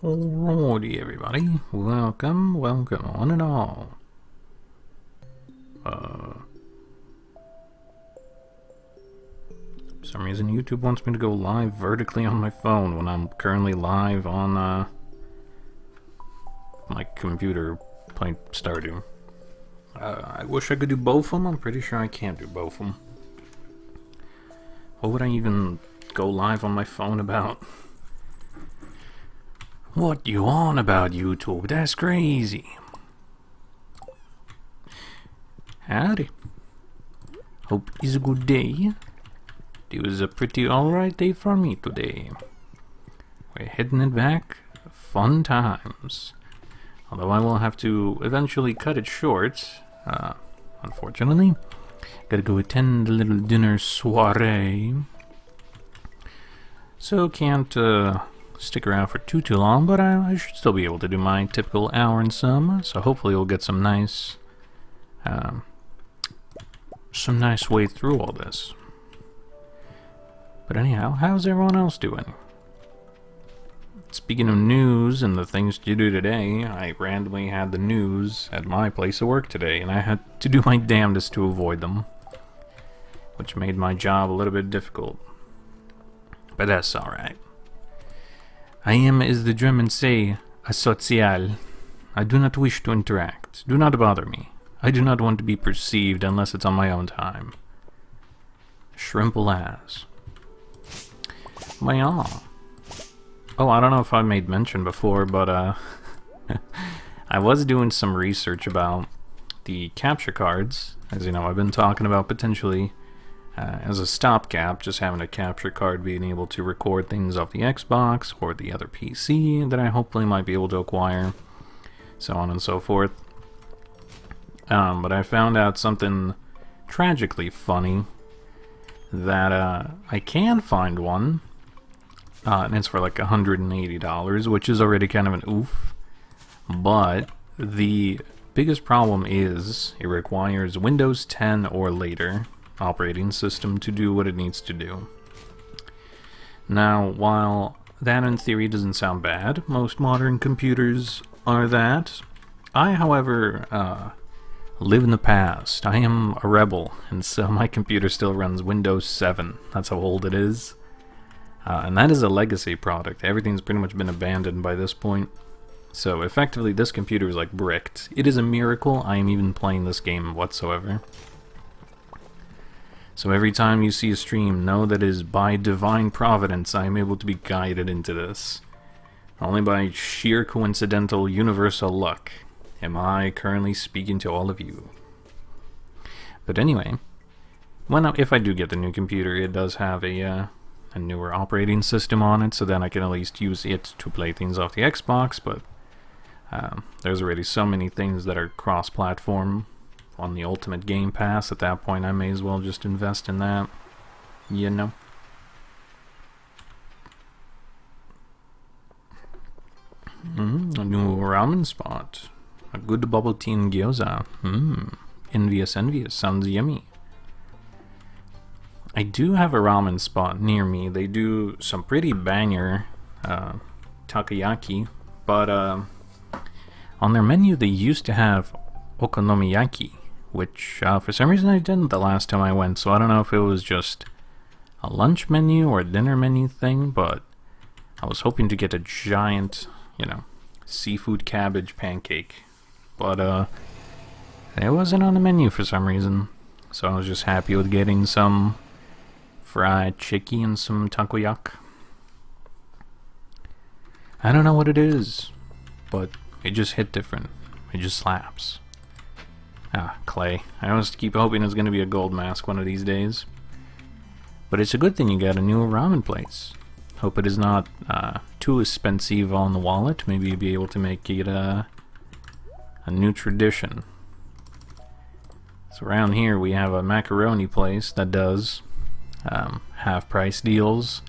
Alrighty, everybody. Welcome one and all. For some reason, YouTube wants me to go live vertically on my phone when I'm currently live on my computer playing Stardew. I wish I could do both of them. I'm pretty sure I can't do both of them. What would I even go live on my phone about? What you on about, YouTube? That's crazy. Howdy. Hope it's a good day. It was a pretty alright day for me today. We're heading it back. Fun times. Although I will have to eventually cut it short. Unfortunately. Gotta go attend a little dinner soiree. So can't stick around for too long, but I should still be able to do my typical hour and some. So hopefully we'll get some nice way through all this. But anyhow, how's everyone else doing? Speaking of news and the things to do today, I randomly had the news at my place of work today, and I had to do my damnedest to avoid them, which made my job a little bit difficult. But that's alright. I am, as the Germans say, asocial. I do not wish to interact. Do not bother me. I do not want to be perceived unless it's on my own time. Shrimple ass. But yeah. Oh, I don't know if I made mention before, but I was doing some research about the capture cards. As you know, I've been talking about potentially as a stopgap, just having a capture card being able to record things off the Xbox or the other PC that I hopefully might be able to acquire, so on and so forth. But I found out something tragically funny, that I can find one, and it's for like $180, which is already kind of an oof. But the biggest problem is it requires Windows 10 or later operating system to do what it needs to do. Now, while that in theory doesn't sound bad, most modern computers are that. I, however, live in the past. I am a rebel, and so my computer still runs Windows 7. That's how old it is. And that is a legacy product. Everything's pretty much been abandoned by this point. So effectively, this computer is like bricked. It is a miracle I am even playing this game whatsoever. So every time you see a stream, know that it is by divine providence I am able to be guided into this. Only by sheer coincidental universal luck am I currently speaking to all of you. But anyway, if I do get the new computer, it does have a newer operating system on it, so then I can at least use it to play things off the Xbox, but there's already so many things that are cross-platform on the Ultimate Game Pass. At that point, I may as well just invest in that, you know. A new ramen spot. A good bubble tea and gyoza. Envious. Sounds yummy. I do have a ramen spot near me. They do some pretty banger takoyaki, but on their menu they used to have okonomiyaki, which for some reason I didn't the last time I went, so I don't know if it was just a lunch menu or a dinner menu thing, but I was hoping to get a giant, seafood cabbage pancake, but it wasn't on the menu for some reason, so I was just happy with getting some fried chicken and some takoyaki. I don't know what it is, but it just hit different. It just slaps. Ah, clay. I always keep hoping it's going to be a gold mask one of these days. But it's a good thing you got a new ramen place. Hope it is not too expensive on the wallet. Maybe you'll be able to make it a new tradition. So around here we have a macaroni place that does half-price deals.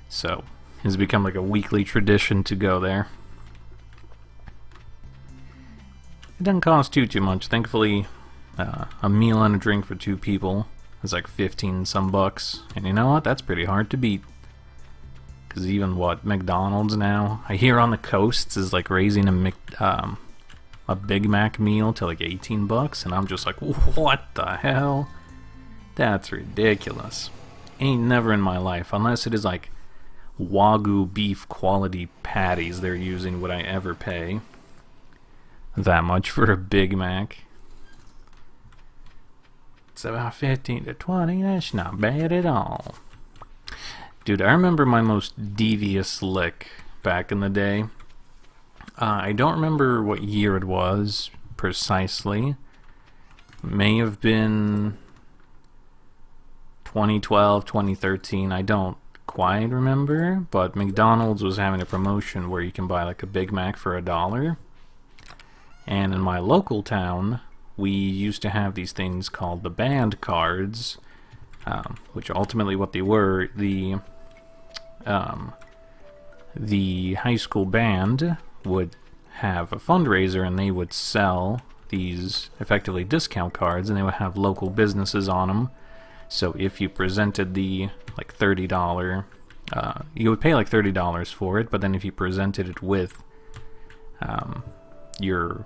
So it's become like a weekly tradition to go there. It doesn't cost too much. Thankfully, a meal and a drink for 2 people is like 15 some bucks. And you know what? That's pretty hard to beat. because even what McDonald's now, I hear on the coasts is like raising a Big Mac meal to like $18, and I'm just like, what the hell? That's ridiculous. Ain't never in my life, unless it is like Wagyu beef quality patties they're using, would I ever pay that much for a Big Mac. It's about 15 to 20, that's not bad at all. Dude, I remember my most devious lick back in the day. I don't remember what year it was precisely. May have been 2012, 2013, I don't quite remember, but McDonald's was having a promotion where you can buy like a Big Mac for $1. And in my local town, we used to have these things called the band cards, which ultimately what they were, the high school band would have a fundraiser and they would sell these effectively discount cards, and they would have local businesses on them. So if you presented the like $30, you would pay like $30 for it, but then if you presented it with your,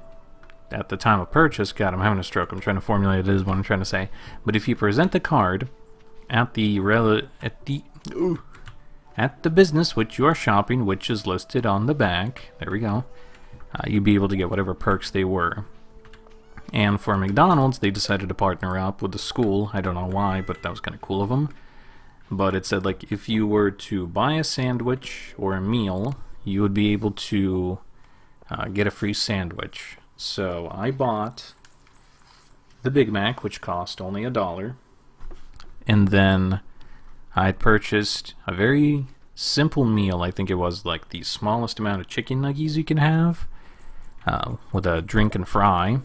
at the time of purchase, God, I'm having a stroke, I'm trying to formulate it is what I'm trying to say, but if you present the card at the business which you are shopping, which is listed on the back, there we go, you'd be able to get whatever perks they were. And for McDonald's, they decided to partner up with the school. I don't know why, but that was kind of cool of them. But it said, like, if you were to buy a sandwich or a meal, you would be able to get a free sandwich. So I bought the Big Mac, which cost only $1. And then I purchased a very simple meal. I think it was like the smallest amount of chicken nuggets you can have, with a drink and fry.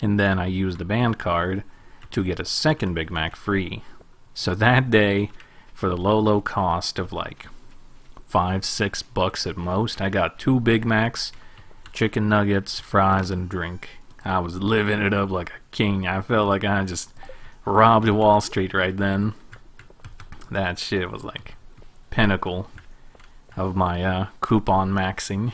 And then I used the band card to get a second Big Mac free. So that day, for the low cost of like $5-6 at most, I got 2 Big Macs, chicken nuggets, fries, and drink. I was living it up like a king. I felt like I just robbed Wall Street right then. That shit was like pinnacle of my coupon maxing.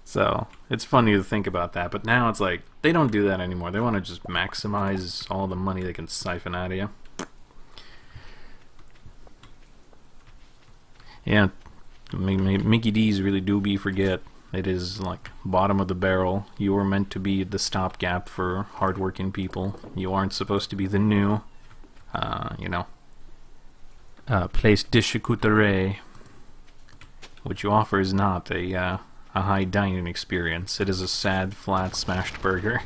So it's funny to think about that, but now it's like they don't do that anymore. They want to just maximize all the money they can siphon out of you. Yeah, Mickey D's really do be forget. It is like bottom of the barrel. You were meant to be the stopgap for hardworking people. You aren't supposed to be the new, place de charcuterie. What you offer is not a high dining experience. It is a sad, flat, smashed burger.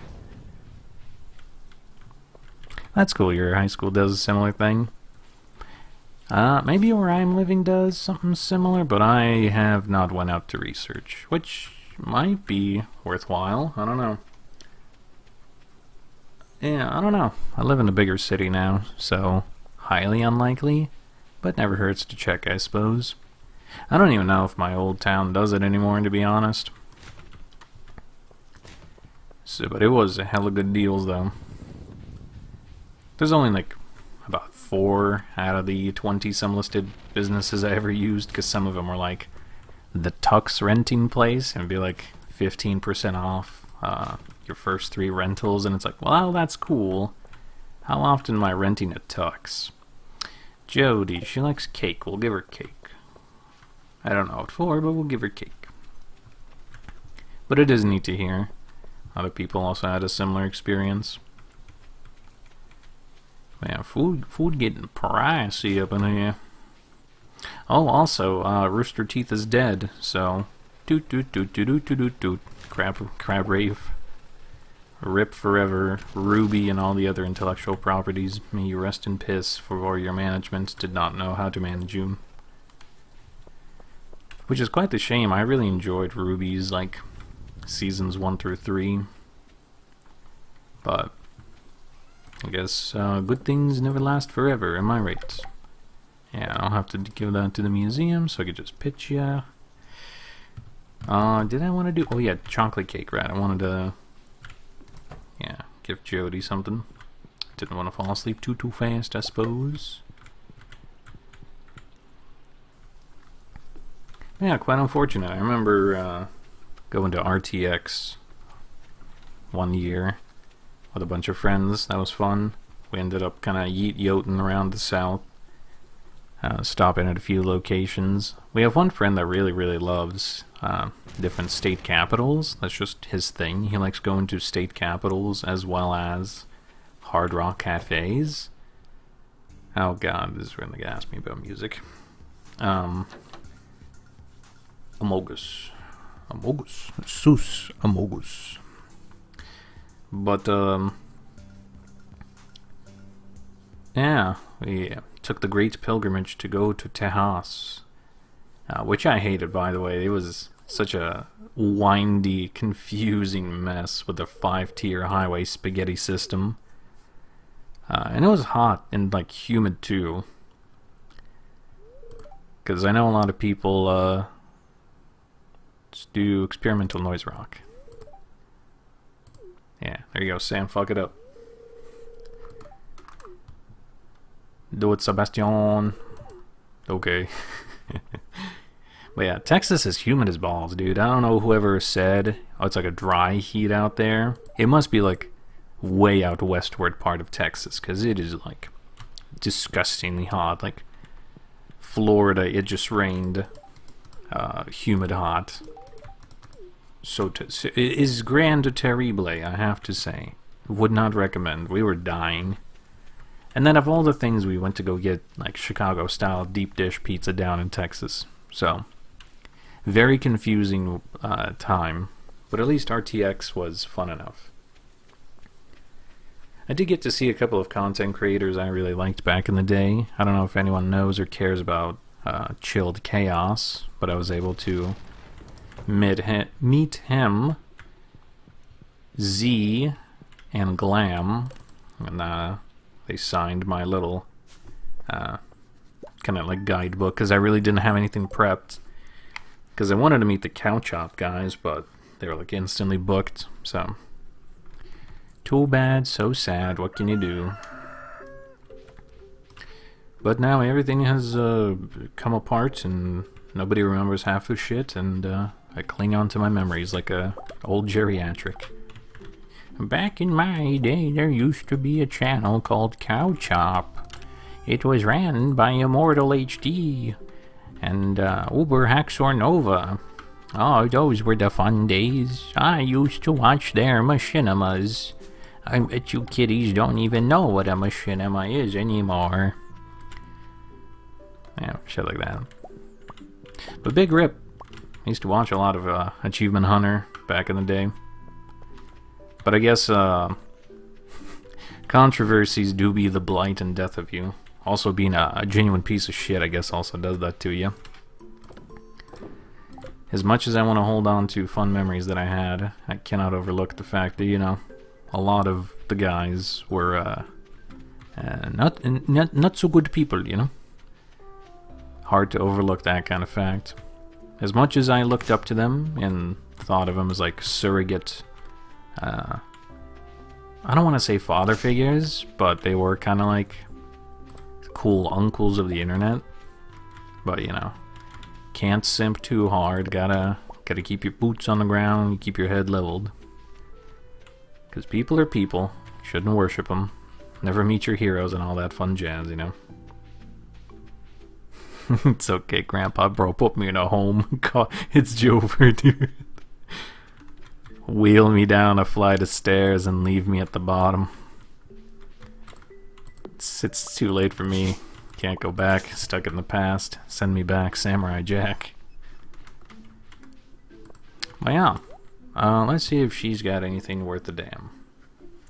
That's cool. Your high school does a similar thing. Maybe where I'm living does something similar, but I have not went out to research, which might be worthwhile. I don't know. Yeah, I don't know. I live in a bigger city now, so highly unlikely, but never hurts to check, I suppose. I don't even know if my old town does it anymore, to be honest. So, but it was a hella good deals, though. There's only like about 4 out of the 20-some listed businesses I ever used, because some of them were like the Tux renting place, and it'd be like 15% off your first 3 rentals, and it's like, well, that's cool. How often am I renting a Tux? Jody, she likes cake. We'll give her cake. I don't know what for, but we'll give her cake. But it is neat to hear other people also had a similar experience. Man, food getting pricey up in here. Oh, also, Rooster Teeth is dead, so doot doot doot doot doot doot doot. Crab rave. Rip forever, Ruby and all the other intellectual properties. May you rest in piss, for your management did not know how to manage you. Which is quite the shame. I really enjoyed Ruby's, like, seasons 1 through 3. But I guess good things never last forever, am I right? Yeah, I'll have to give that to the museum so I could just pitch ya. Did I want to do... Oh yeah, chocolate cake, right. I wanted to... Yeah, give Jody something. Didn't want to fall asleep too fast, I suppose. Yeah, quite unfortunate. I remember going to RTX one year with a bunch of friends. That was fun. We ended up kind of yeet-yoting around the south, stopping at a few locations. We have one friend that really, really loves different state capitals. That's just his thing. He likes going to state capitals as well as hard rock cafes. Oh god, this is really gonna ask me about music. Amogus. Amogus. Sus Amogus. But, yeah, we took the great pilgrimage to go to Tejas, which I hated, by the way. It was such a windy, confusing mess with a 5-tier highway spaghetti system. And it was hot and, like, humid, too. Because I know a lot of people, just do experimental noise rock. Yeah, there you go, Sam. Fuck it up. Do it, Sebastian. Okay. But yeah, Texas is humid as balls, dude. I don't know whoever said, oh, it's like a dry heat out there. It must be like way out westward part of Texas, because it is like disgustingly hot. Like Florida, it just rained. Humid hot. So it is grand terrible, I have to say. Would not recommend. We were dying. And then of all the things, we went to go get like Chicago-style deep dish pizza down in Texas. So very confusing time, but at least RTX was fun enough. I did get to see a couple of content creators I really liked back in the day. I don't know if anyone knows or cares about Chilled Chaos, but I was able to meet him, Z, and Glam, and they signed my little kind of like guidebook, because I really didn't have anything prepped, because I wanted to meet the Cow Chop guys, but they were like instantly booked, so too bad, so sad, what can you do? But now everything has come apart, and nobody remembers half the shit, and I cling on to my memories like a old geriatric. Back in my day, there used to be a channel called Cow Chop. It was ran by Immortal HD and Uber Haxor Nova. Oh, those were the fun days. I used to watch their machinimas. I bet you kiddies don't even know what a machinima is anymore. Yeah, shit like that. But big rip. I used to watch a lot of Achievement Hunter back in the day. But I guess controversies do be the blight and death of you. Also being a genuine piece of shit, I guess, also does that to you. As much as I want to hold on to fun memories that I had, I cannot overlook the fact that, you know, a lot of the guys were not so good people, you know? Hard to overlook that kind of fact. As much as I looked up to them and thought of them as like surrogate, I don't want to say father figures, but they were kind of like cool uncles of the internet. But you know, can't simp too hard. Gotta keep your boots on the ground. Keep your head leveled. Because people are people. Shouldn't worship them. Never meet your heroes and all that fun jazz, you know. It's okay, Grandpa, bro. Put me in a home. It's Jover, dude. Wheel me down a flight of stairs and leave me at the bottom. It's too late for me. Can't go back. Stuck in the past. Send me back, Samurai Jack. But yeah. Let's see if she's got anything worth a damn.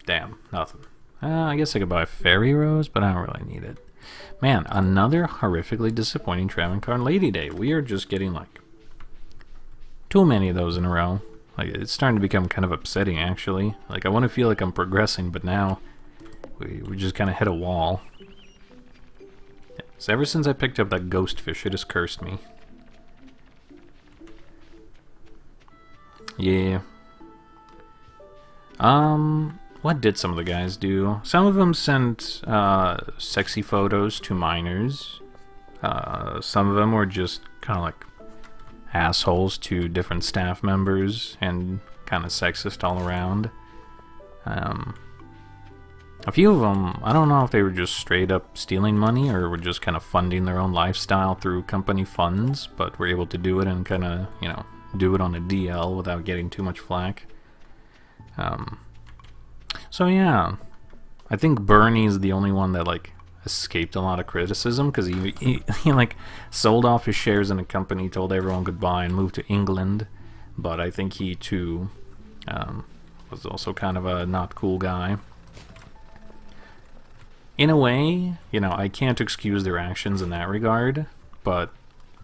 Damn, nothing. I guess I could buy a fairy rose, but I don't really need it. Man, another horrifically disappointing Travencard Lady Day. We are just getting, like, too many of those in a row. Like, it's starting to become kind of upsetting, actually. Like, I want to feel like I'm progressing, but now we just kind of hit a wall. Yeah. So ever since I picked up that ghost fish, it has cursed me. Yeah. What did some of the guys do? Some of them sent sexy photos to minors. Some of them were just kind of like assholes to different staff members and kind of sexist all around. A few of them, I don't know if they were just straight up stealing money or were just kind of funding their own lifestyle through company funds, but were able to do it and kind of, you know, do it on a DL without getting too much flack. So yeah, I think Bernie's the only one that like escaped a lot of criticism because he like sold off his shares in a company, told everyone goodbye, and moved to England. But I think he too was also kind of a not cool guy. In a way, you know, I can't excuse their actions in that regard, but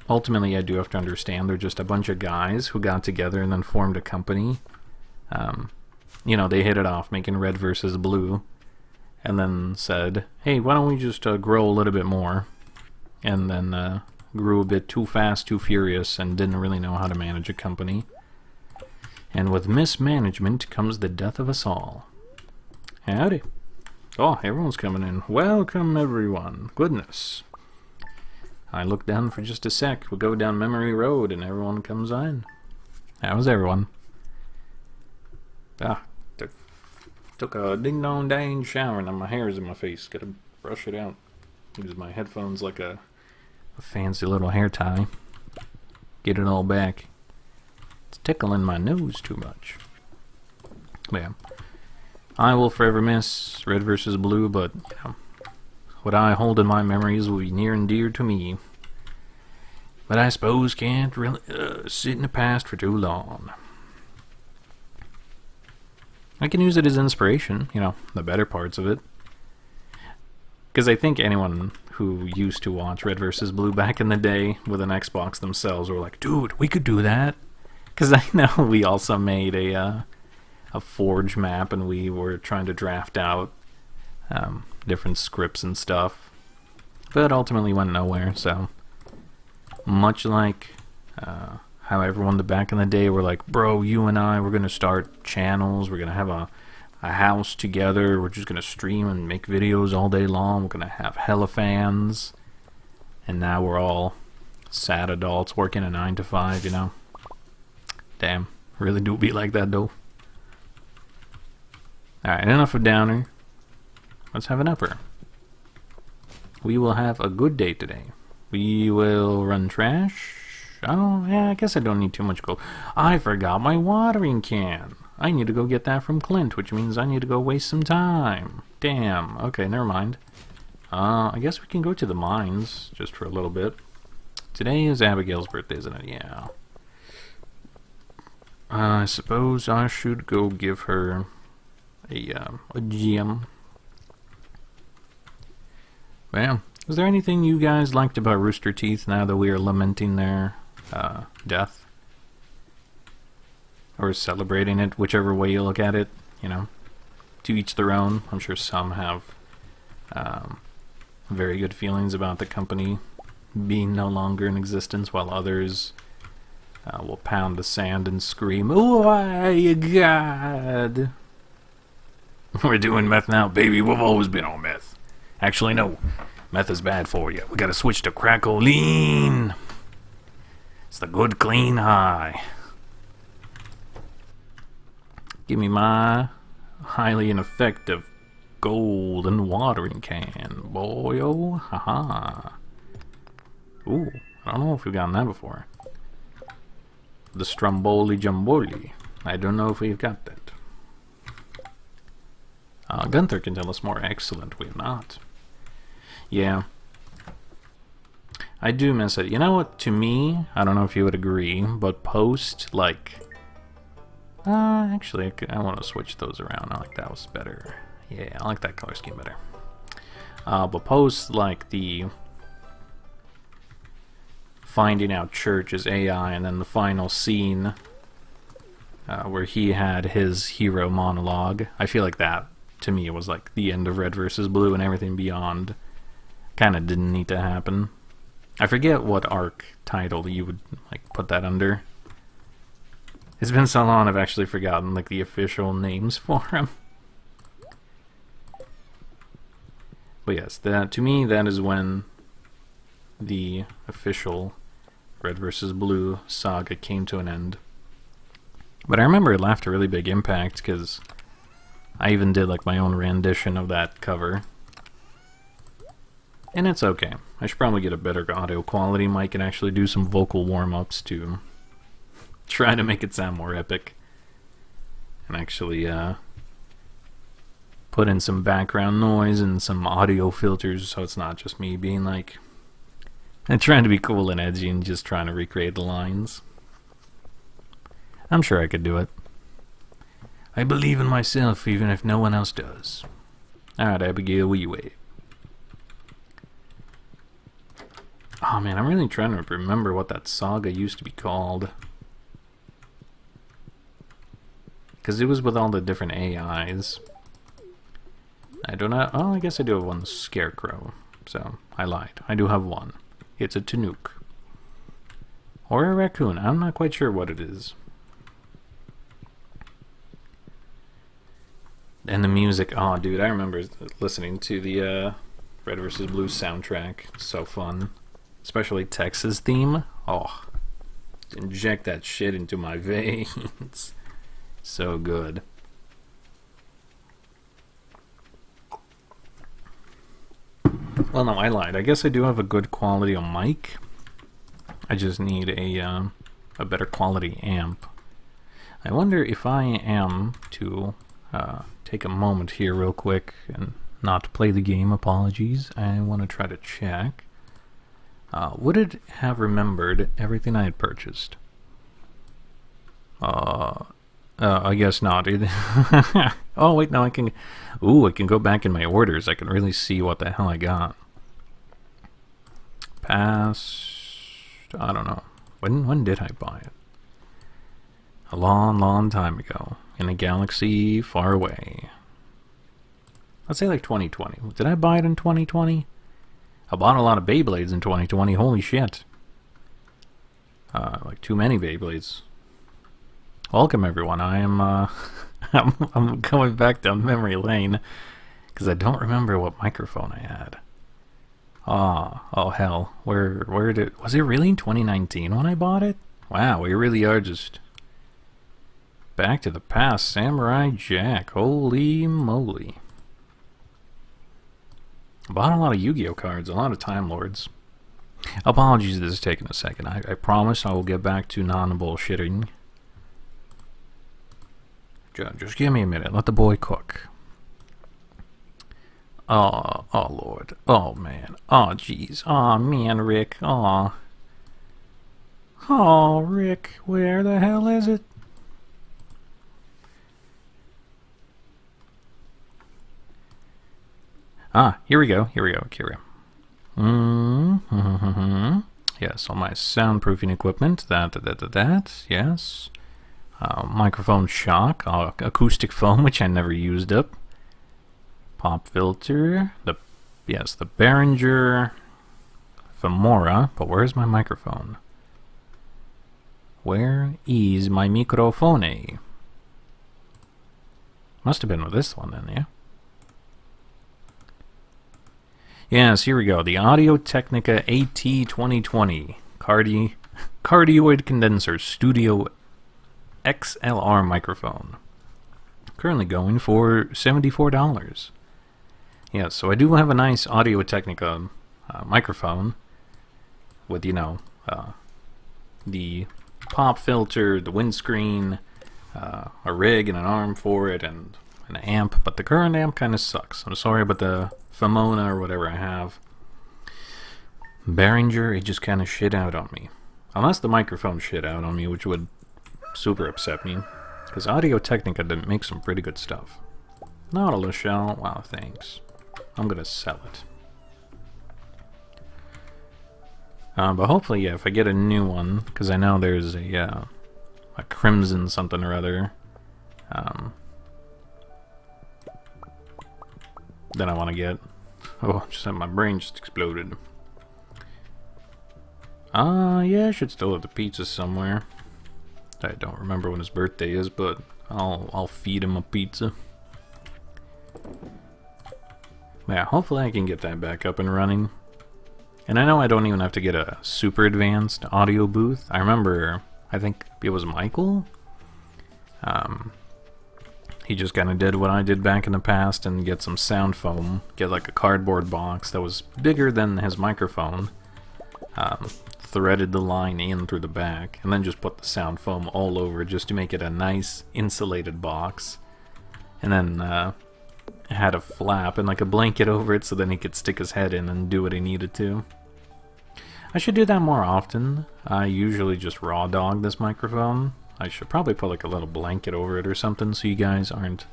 ultimately I do have to understand they're just a bunch of guys who got together and then formed a company. You know, they hit it off, making Red versus Blue, and then said, hey, why don't we just grow a little bit more? And then grew a bit too fast, too furious, and didn't really know how to manage a company. And with mismanagement comes the death of us all. Howdy. Oh, everyone's coming in. Welcome, everyone. Goodness. I look down for just a sec. We'll go down memory road, and everyone comes in. How's everyone? Took a ding-dong-dang shower, and my hair's in my face. Gotta brush it out. Use my headphones like a fancy little hair tie. Get it all back. It's tickling my nose too much. But yeah. I will forever miss Red versus Blue, but, you know, what I hold in my memories will be near and dear to me. But I suppose can't really sit in the past for too long. I can use it as inspiration, you know, the better parts of it. Because I think anyone who used to watch Red vs. Blue back in the day with an Xbox themselves were like, dude, we could do that. Because I know we also made a Forge map, and we were trying to draft out different scripts and stuff, but ultimately went nowhere. So much like how everyone back in the day were like, bro, you and I, we're gonna start channels, we're gonna have a house together, we're just gonna stream and make videos all day long, we're gonna have hella fans, and now we're all sad adults working a 9 to 5, you know. Damn, really do be like that though. Alright, enough of downer. Let's have an upper. We will have a good day today. We will run trash. Oh, yeah, I guess I don't need too much gold. I forgot my watering can. I need to go get that from Clint, which means I need to go waste some time. Damn. Okay, never mind. I guess we can go to the mines just for a little bit. Today is Abigail's birthday, isn't it? Yeah. I suppose I should go give her a gem. Well, is there anything you guys liked about Rooster Teeth now that we are lamenting their death? Or celebrating it, whichever way you look at it, you know? To each their own. I'm sure some have very good feelings about the company being no longer in existence, while others will pound the sand and scream, "Oh my God!" We're doing meth now, baby. We've always been on meth. Actually, no. Meth is bad for you. We gotta switch to crack-o-lean. It's the good, clean high. Give me my highly ineffective golden watering can, boyo. Haha. Ooh, I don't know if we've gotten that before. The Stromboli Jamboli. I don't know if we've got that. Gunther can tell us more. Excellent, we have not. Yeah. I do miss it. You know what, to me, I don't know if you would agree, but post, like... actually, I want to switch those around. I like that was better. Yeah, I like that color scheme better. But post, like, the... finding out Church is AI, and then the final scene where he had his hero monologue. I feel like that, to me, it was like the end of Red versus Blue, and everything beyond kind of didn't need to happen. I forget what arc title you would like put that under. It's been so long I've actually forgotten like the official names for him. But yes, that to me that is when the official Red versus Blue saga came to an end. But I remember it left a really big impact because I even did like my own rendition of that cover. And it's okay. I should probably get a better audio quality mic and actually do some vocal warm-ups to try to make it sound more epic. And actually put in some background noise and some audio filters so it's not just me being like and trying to be cool and edgy and just trying to recreate the lines. I'm sure I could do it. I believe in myself even if no one else does. Alright, Abigail, will you wait? Oh man, I'm really trying to remember what that saga used to be called. Because it was with all the different AIs. I don't know. Oh, I guess I do have one Scarecrow. So, I lied. I do have one. It's a Tanook. Or a raccoon. I'm not quite sure what it is. And the music. Oh, dude, I remember listening to the Red vs. Blue soundtrack. So fun. Especially Texas theme. Oh, inject that shit into my veins. So good. Well, no, I lied. I guess I do have a good quality on mic. I just need a better quality amp. I wonder if I am to take a moment here real quick and not play the game. Apologies. I want to try to check. Would it have remembered everything I had purchased? I guess not. Oh, wait, no, I can... Ooh, I can go back in my orders. I can really see what the hell I got. Past... I don't know. When did I buy it? A long, long time ago. In a galaxy far away. Let's say like 2020. Did I buy it in 2020? I bought a lot of Beyblades in 2020. Holy shit. Like too many Beyblades. Welcome everyone. I am I'm going back down memory lane because I don't remember what microphone I had. Oh hell. Where was it really in 2019 when I bought it? Wow, we really are just back to the past. Samurai Jack. Holy moly. I bought a lot of Yu-Gi-Oh cards, a lot of Time Lords. Apologies, this is taking a second. I promise I will get back to non-bullshitting. Just give me a minute. Let the boy cook. Oh Lord. Oh man. Oh jeez. Oh man, Rick. Oh. Oh Rick, where the hell is it? Here we go. Yes, all my soundproofing equipment. That. Yes. Microphone shock. Acoustic foam, which I never used up. Pop filter. The Behringer Femora. But where's my microphone? Where is my microphone? Must have been with this one then, yeah? Yes, here we go. The Audio-Technica AT2020 Cardioid Condenser Studio XLR microphone. Currently going for $74. Yeah, so I do have a nice Audio-Technica microphone with, you know, the pop filter, the windscreen, a rig and an arm for it, and an amp, but the current amp kind of sucks. I'm sorry about the Femona or whatever I have. Behringer, it just kind of shit out on me. Unless the microphone shit out on me, which would super upset me. Because Audio-Technica didn't make some pretty good stuff. Nautilus shell, wow, thanks. I'm gonna sell it. But hopefully, yeah, if I get a new one, because I know there's a Crimson something or other, that I want to get. Oh, my brain just exploded. Yeah, I should still have the pizza somewhere. I don't remember when his birthday is, but I'll feed him a pizza. Yeah, hopefully I can get that back up and running. And I know I don't even have to get a super advanced audio booth. I remember, I think it was Michael. He just kind of did what I did back in the past and get some sound foam. Get like a cardboard box that was bigger than his microphone. Threaded the line in through the back, and then just put the sound foam all over just to make it a nice insulated box. And then had a flap and like a blanket over it so then he could stick his head in and do what he needed to. I should do that more often. I usually just raw dog this microphone. I should probably put like a little blanket over it or something so you guys aren't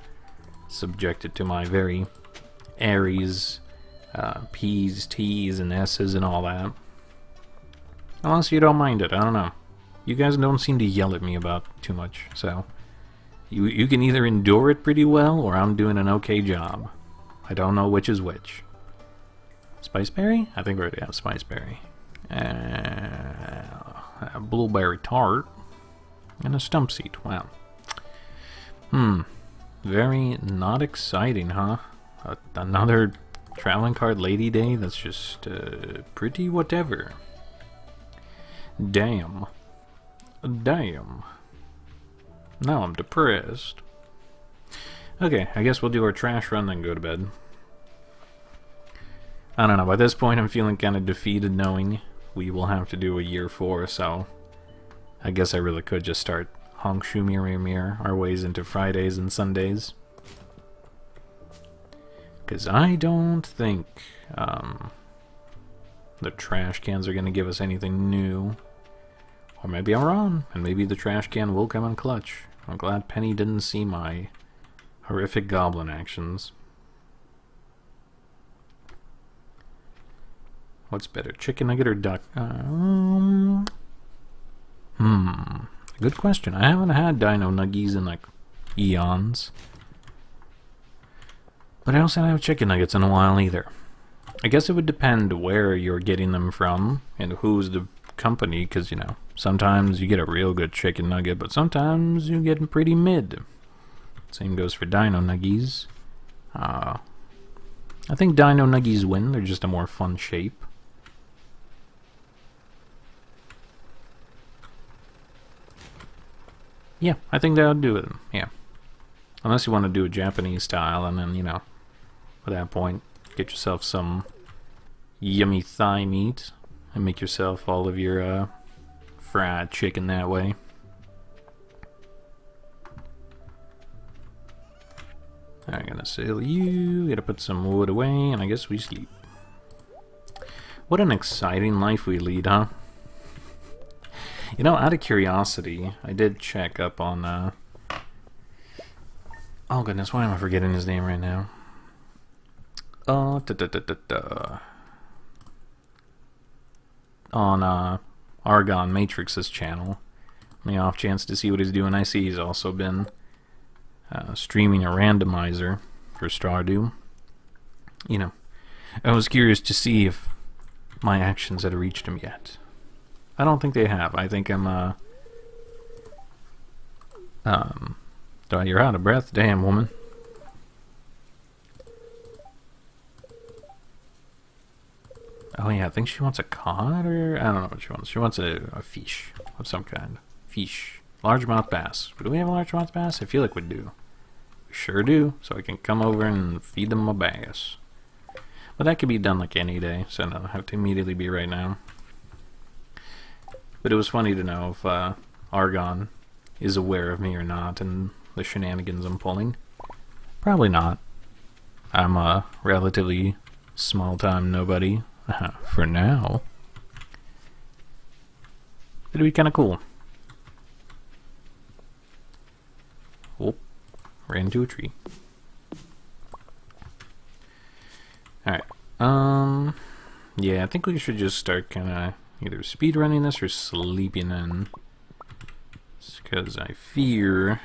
subjected to my very Aries P's, T's, and S's and all that. Unless you don't mind it, I don't know. You guys don't seem to yell at me about too much, so you can either endure it pretty well or I'm doing an okay job. I don't know which is which. Spiceberry? I think we already have Spiceberry. A blueberry tart. And a stump seed. Wow. Very not exciting, huh? Another traveling card lady day that's just pretty whatever. Damn. Damn. Now I'm depressed. Okay, I guess we'll do our trash run then go to bed. I don't know, by this point I'm feeling kind of defeated knowing we will have to do a year 4, so I guess I really could just start honk shoo mir our ways into Fridays and Sundays. Because I don't think the trash cans are going to give us anything new. Or maybe I'm wrong, and maybe the trash can will come in clutch. I'm glad Penny didn't see my horrific goblin actions. What's better, chicken nugget or duck? Good question. I haven't had dino nuggies in like eons. But I also don't have chicken nuggets in a while either. I guess it would depend where you're getting them from and who's the company, because, you know, sometimes you get a real good chicken nugget, but sometimes you get pretty mid. Same goes for dino nuggies. I think dino nuggies win. They're just a more fun shape. Yeah, I think that'll do it. Yeah. Unless you want to do a Japanese style, and then, you know, at that point, get yourself some yummy thigh meat and make yourself all of your fried chicken that way. I'm gonna sail you, gotta put some wood away, and I guess we sleep. What an exciting life we lead, huh? You know, out of curiosity, I did check up on, oh goodness, why am I forgetting his name right now? On, Argon Matrix's channel. On the off chance to see what he's doing, I see he's also been streaming a randomizer for Stardew. You know, I was curious to see if my actions had reached him yet. I don't think they have. I think I'm, you're out of breath? Damn, woman. Oh yeah, I think she wants a cod, or I don't know what she wants. She wants a fish of some kind. Fish. Largemouth bass. Do we have a largemouth bass? I feel like we do. We sure do, so I can come over and feed them a bass. But that could be done like any day, so I don't have to immediately be right now. But it was funny to know if Argon is aware of me or not and the shenanigans I'm pulling. Probably not. I'm a relatively small-time nobody for now. It'd be kind of cool. Oh, ran into a tree. Alright. Yeah, I think we should just start kind of either speedrunning this or sleeping in. Because I fear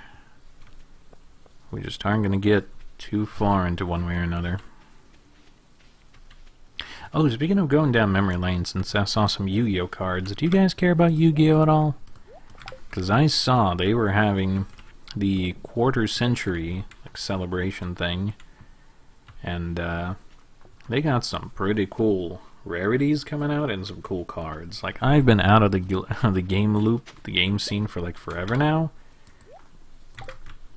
we just aren't going to get too far into one way or another. Oh, speaking of going down memory lane, since I saw some Yu-Gi-Oh cards, do you guys care about Yu-Gi-Oh at all? Because I saw they were having the quarter century like, celebration thing, and they got some pretty cool rarities coming out and some cool cards. Like, I've been out of the game loop, the game scene for like forever now.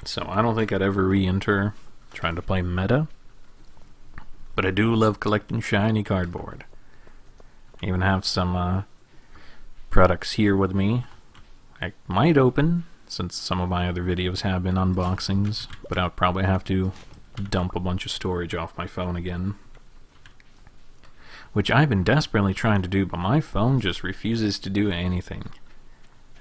So I don't think I'd ever re-enter trying to play meta. But I do love collecting shiny cardboard. I even have some products here with me. I might open, since some of my other videos have been unboxings, but I'll probably have to dump a bunch of storage off my phone again. Which I've been desperately trying to do, but my phone just refuses to do anything.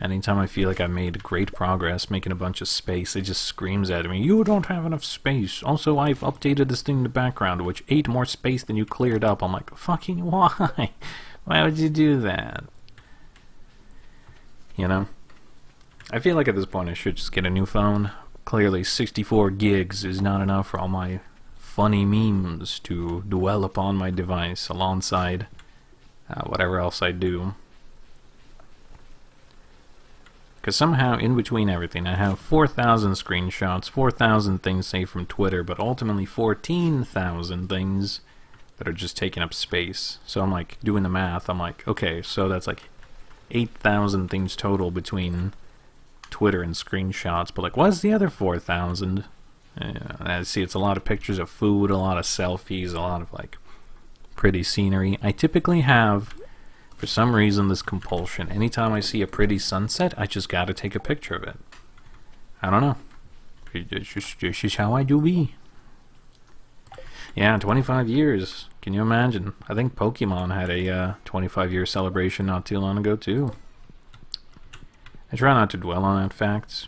Anytime I feel like I've made great progress making a bunch of space, it just screams at me, "You don't have enough space. Also, I've updated this thing in the background, which ate more space than you cleared up." I'm like, fucking why? Why would you do that? You know? I feel like at this point I should just get a new phone. Clearly 64 gigs is not enough for all my funny memes to dwell upon my device alongside whatever else I do. Because somehow in between everything I have 4,000 screenshots, 4,000 things saved from Twitter, but ultimately 14,000 things that are just taking up space. So I'm like doing the math, I'm like, okay, so that's like 8,000 things total between Twitter and screenshots, but like, what's the other 4,000? I see it's a lot of pictures of food, a lot of selfies, a lot of like pretty scenery. I typically have, for some reason, this compulsion. Anytime I see a pretty sunset, I just gotta take a picture of it. I don't know. It's just how I do be. Yeah, 25 years. Can you imagine? I think Pokemon had a 25-year celebration not too long ago, too. I try not to dwell on that fact.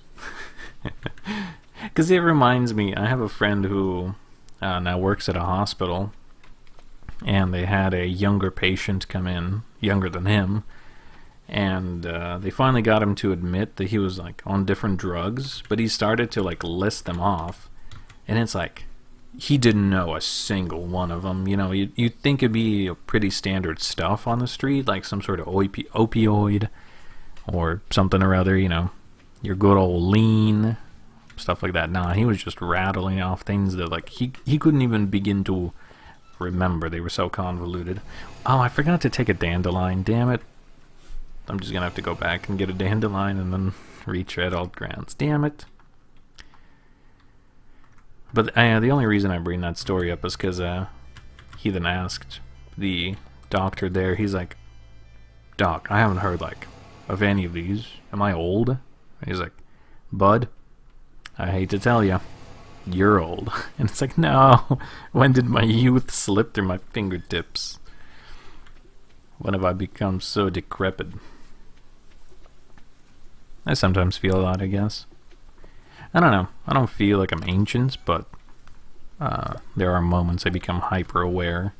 Because it reminds me, I have a friend who now works at a hospital, and they had a younger patient come in, younger than him, and they finally got him to admit that he was like on different drugs, but he started to like list them off, and it's like, he didn't know a single one of them. You know, you'd think it'd be a pretty standard stuff on the street, like some sort of opioid or something or other, you know, your good old lean, stuff like that. Nah, he was just rattling off things that like he couldn't even begin to remember. They were so convoluted. Oh, I forgot to take a dandelion, damn it. I'm just gonna have to go back and get a dandelion and then retread old grounds, damn it. But the only reason I bring that story up is because he then asked the doctor there, he's like, "Doc, I haven't heard like of any of these. Am I old?" And he's like, "Bud, I hate to tell you, you're old." And it's like, no, when did my youth slip through my fingertips? When have I become so decrepit? I sometimes feel that, I guess. I don't know. I don't feel like I'm ancient, but there are moments I become hyper aware.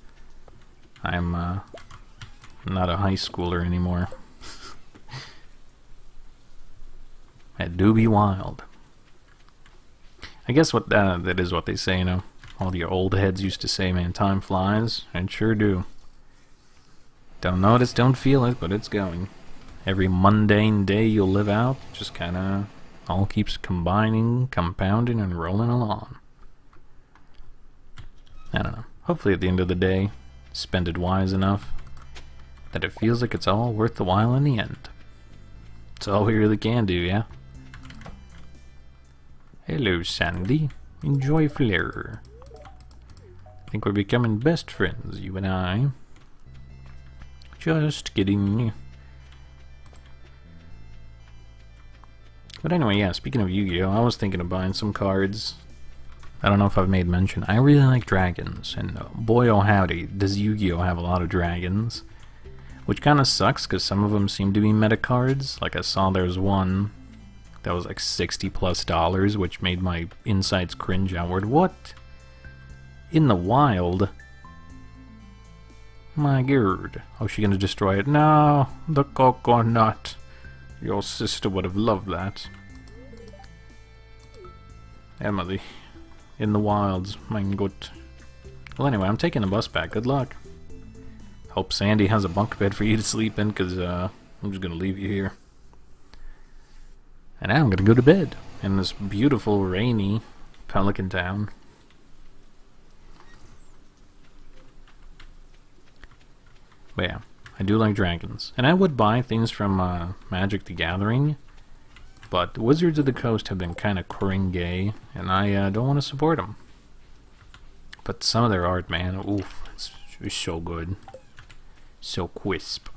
I'm not a high schooler anymore. It do be wild. I guess what that is what they say, you know. All the old heads used to say, man, time flies, and sure do. Don't notice, don't feel it, but it's going. Every mundane day you'll live out just kind of all keeps combining, compounding, and rolling along. I don't know. Hopefully at the end of the day, spend it wise enough that it feels like it's all worth the while in the end. It's all we really can do, yeah? Hello, Sandy. Enjoy Flare. I think we're becoming best friends, you and I. Just kidding. But anyway, yeah, speaking of Yu-Gi-Oh, I was thinking of buying some cards. I don't know if I've made mention. I really like dragons, and boy oh howdy, does Yu-Gi-Oh have a lot of dragons. Which kind of sucks, because some of them seem to be meta cards. Like I saw there's one that was like $60+, which made my insides cringe outward. What? In the wild? My god. Oh, she gonna destroy it? No, the coconut. Your sister would have loved that. Emily. In the wilds, mein Gott. Well, anyway, I'm taking the bus back. Good luck. Hope Sandy has a bunk bed for you to sleep in, because I'm just gonna leave you here. And now I'm gonna go to bed in this beautiful, rainy Pelican Town. But yeah, I do like dragons. And I would buy things from Magic the Gathering, but Wizards of the Coast have been kind of cringe, and I don't want to support them. But some of their art, man, oof, it's so good. So crisp.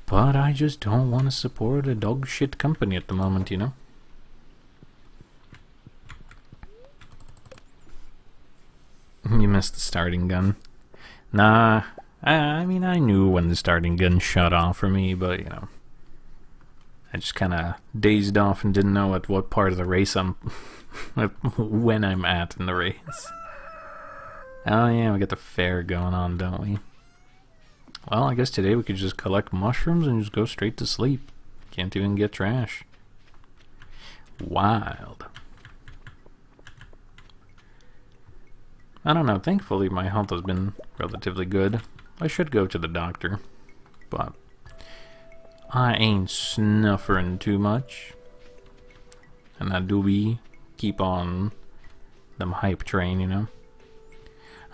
But I just don't want to support a dog shit company at the moment, you know? You missed the starting gun. Nah, I mean, I knew when the starting gun shut off for me, but, you know, I just kind of dazed off and didn't know at what part of the race I'm... when I'm at in the race. Oh yeah, we got the fair going on, don't we? Well, I guess today we could just collect mushrooms and just go straight to sleep. Can't even get trash. Wild. I don't know, thankfully my health has been relatively good. I should go to the doctor, but I ain't snuffering too much. And I do be keep on them hype train, you know.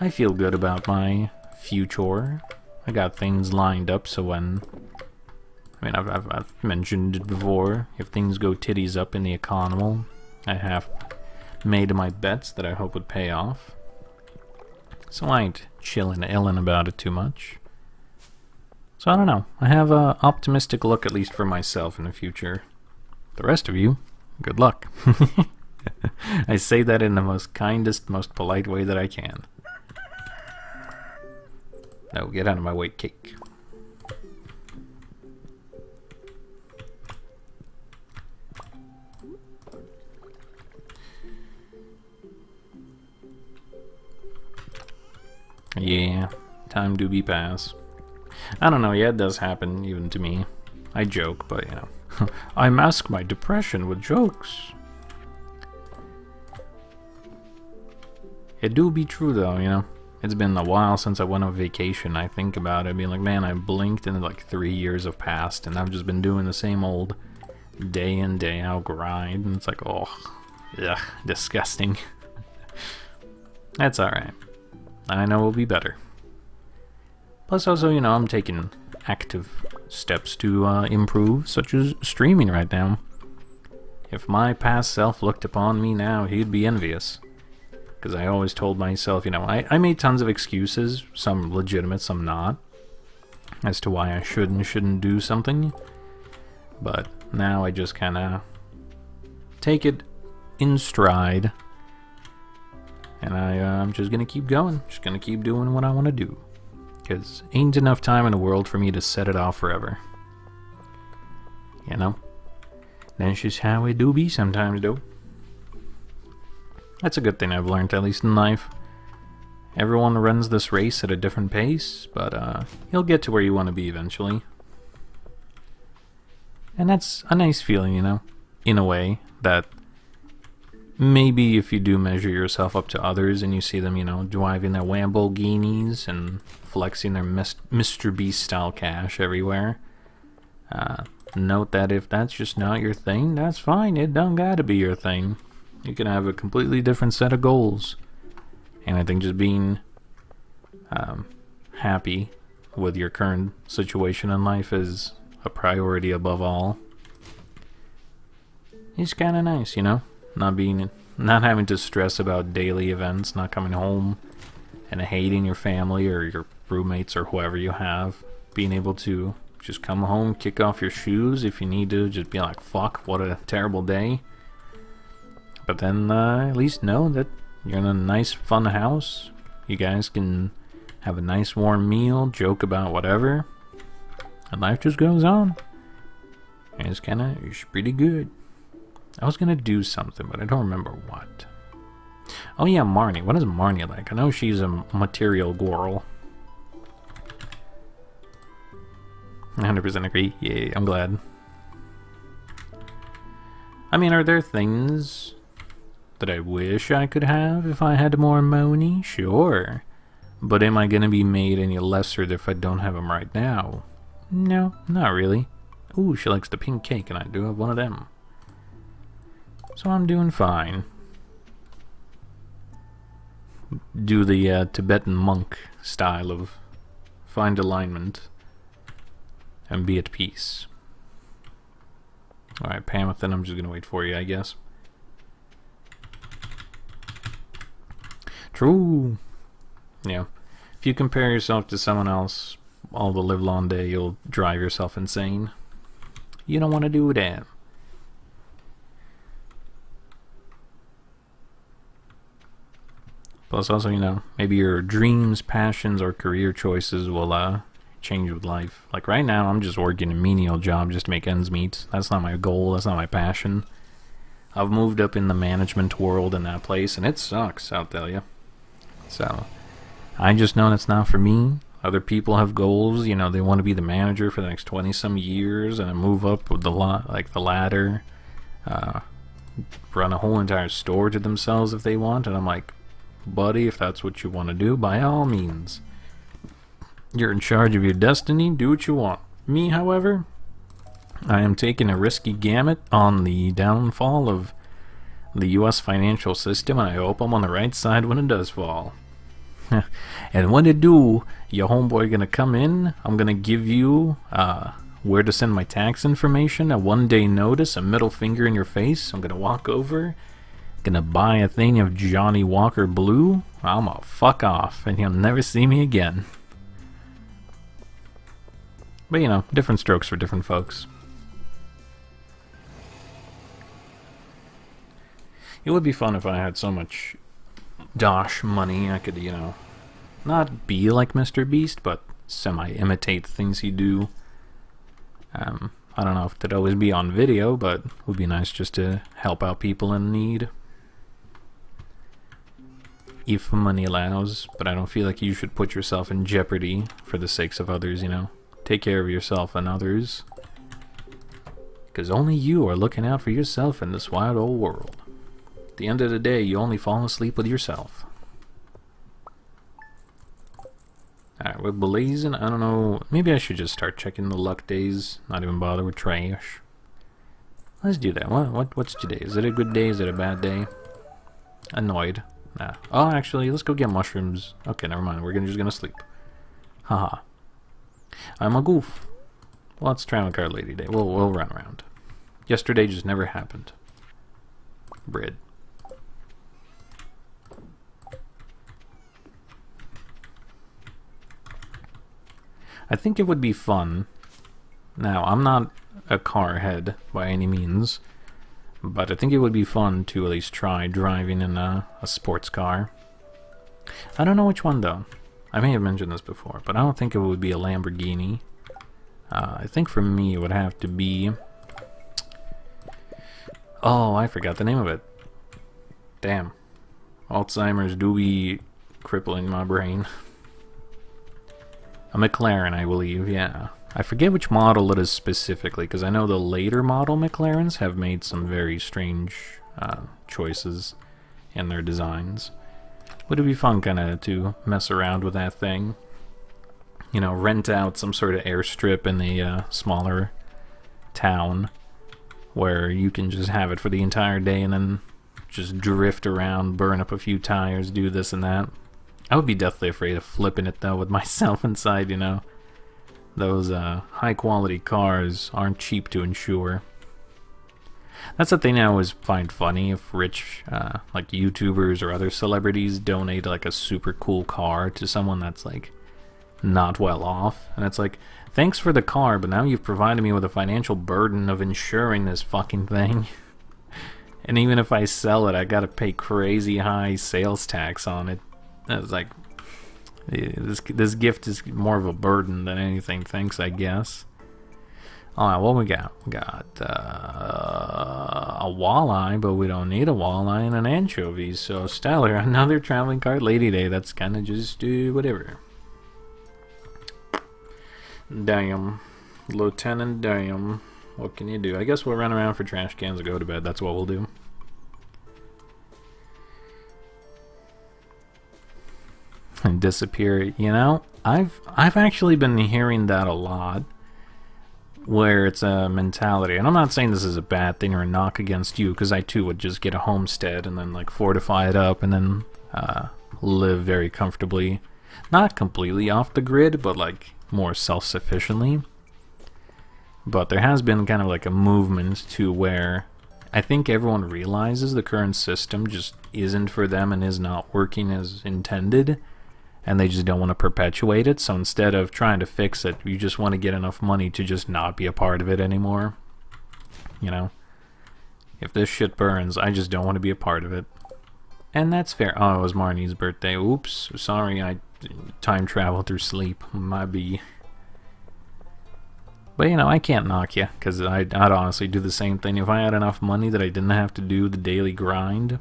I feel good about my future. I got things lined up, so when... I mean, I've mentioned it before. If things go titties up in the economy, I have made my bets that I hope would pay off. So I ain't chillin' illin' about it too much. So I don't know. I have a optimistic look, at least for myself, in the future. The rest of you, good luck. I say that in the most kindest, most polite way that I can. No, get out of my way, cake. Yeah, time do be pass. I don't know, yeah, it does happen, even to me. I joke, but, you know, I mask my depression with jokes. It do be true, though, you know. It's been a while since I went on vacation. I think about it, being like, man, I blinked and like 3 years have passed, and I've just been doing the same old day in, day out grind, and it's like, oh, ugh, disgusting. That's alright. I know it'll be better. Plus, also, you know, I'm taking active steps to improve, such as streaming right now. If my past self looked upon me now, he'd be envious. Because I always told myself, you know, I made tons of excuses, some legitimate, some not, as to why I should and shouldn't do something. But now I just kind of take it in stride. And I'm just going to keep going. Just going to keep doing what I want to do. Because ain't enough time in the world for me to set it off forever. You know? That's just how it do be sometimes, though. That's a good thing I've learned, at least in life. Everyone runs this race at a different pace, but you'll get to where you want to be eventually. And that's a nice feeling, you know? In a way, that maybe if you do measure yourself up to others and you see them, you know, driving their Lamborghinis and flexing their Mr. Beast style cash everywhere, note that if that's just not your thing, that's fine. It don't gotta be your thing. You can have a completely different set of goals. And I think just being happy with your current situation in life is a priority above all. It's kind of nice, you know? Not having to stress about daily events, not coming home and hating your family or your roommates or whoever you have. Being able to just come home, kick off your shoes if you need to, just be like, fuck, what a terrible day. But then at least know that you're in a nice, fun house. You guys can have a nice, warm meal, joke about whatever, and life just goes on. And it's pretty good. I was gonna do something, but I don't remember what. Oh yeah, Marnie. What is Marnie like? I know she's a material girl. 100% agree. Yeah, I'm glad. I mean, are there things that I wish I could have if I had more money? Sure. But am I gonna be made any lesser if I don't have them right now? No, not really. Ooh, she likes the pink cake, and I do have one of them. So I'm doing fine. Do the Tibetan monk style of find alignment, and be at peace. Alright, Pamathan, I'm just gonna wait for you, I guess. True! Yeah. If you compare yourself to someone else all the live long day, you'll drive yourself insane. You don't want to do that. Plus also, you know, maybe your dreams, passions, or career choices will change with life. Like right now, I'm just working a menial job just to make ends meet. That's not my goal, that's not my passion. I've moved up in the management world in that place, and it sucks, I'll tell you. So, I just know it's not for me. Other people have goals, you know, they want to be the manager for the next 20-some years and move up with the ladder, run a whole entire store to themselves if they want, and I'm like, buddy, if that's what you want to do, by all means. You're in charge of your destiny, do what you want. Me, however, I am taking a risky gamut on the downfall of the US financial system, and I hope I'm on the right side when it does fall. And when it do, your homeboy gonna come in, I'm gonna give you where to send my tax information, a 1-day notice, a middle finger in your face. I'm gonna walk over, gonna buy a thing of Johnny Walker Blue. I'm gonna fuck off, and you'll never see me again. But you know, different strokes for different folks. It would be fun if I had so much dosh money I could, you know, not be like Mr. Beast, but semi-imitate the things he do. I don't know if it'd always be on video, but it would be nice just to help out people in need. If money allows, but I don't feel like you should put yourself in jeopardy for the sakes of others, you know. Take care of yourself and others. Because only you are looking out for yourself in this wide old world. At the end of the day, you only fall asleep with yourself. Alright, we're blazing. I don't know. Maybe I should just start checking the luck days. Not even bother with trash. Let's do that. What's today? Is it a good day? Is it a bad day? Annoyed. Nah. Oh, actually, let's go get mushrooms. Okay, never mind. We're just gonna sleep. Haha. I'm a goof. Well, it's Travel Card Lady Day. We'll run around. Yesterday just never happened. Bread. I think it would be fun. Now, I'm not a car head by any means, but I think it would be fun to at least try driving in a sports car. I don't know which one though. I may have mentioned this before, but I don't think it would be a Lamborghini. I think for me it would have to be... Oh, I forgot the name of it. Damn. Alzheimer's do be crippling my brain. A McLaren, I believe, yeah. I forget which model it is specifically, because I know the later model McLarens have made some very strange choices in their designs. Would it be fun kind of to mess around with that thing? You know, rent out some sort of airstrip in a smaller town where you can just have it for the entire day and then just drift around, burn up a few tires, do this and that. I would be deathly afraid of flipping it though with myself inside, you know. Those high quality cars aren't cheap to insure. That's the thing I always find funny, if rich like YouTubers or other celebrities donate like a super cool car to someone that's like not well off, and it's like, thanks for the car, but now you've provided me with a financial burden of insuring this fucking thing. And even if I sell it, I gotta pay crazy high sales tax on it. It's like, this gift is more of a burden than anything, thanks, I guess. Alright, what we got? We got a walleye, but we don't need a walleye, and an anchovy. So, stellar, another traveling card lady day. That's kind of just whatever. Damn. Lieutenant Damn. What can you do? I guess we'll run around for trash cans and go to bed. That's what we'll do. And disappear. You know, I've actually been hearing that a lot, where it's a mentality, and I'm not saying this is a bad thing or a knock against you, because I too would just get a homestead and then like fortify it up and then live very comfortably. Not completely off the grid, but like more self-sufficiently. But there has been kind of like a movement to where I think everyone realizes the current system just isn't for them and is not working as intended, and they just don't want to perpetuate it. So instead of trying to fix it, you just want to get enough money to just not be a part of it anymore. You know? If this shit burns, I just don't want to be a part of it. And that's fair. Oh, it was Marnie's birthday. Oops. Sorry, I time traveled through sleep. Might be. But, you know, I can't knock you, because I'd honestly do the same thing. If I had enough money that I didn't have to do the daily grind,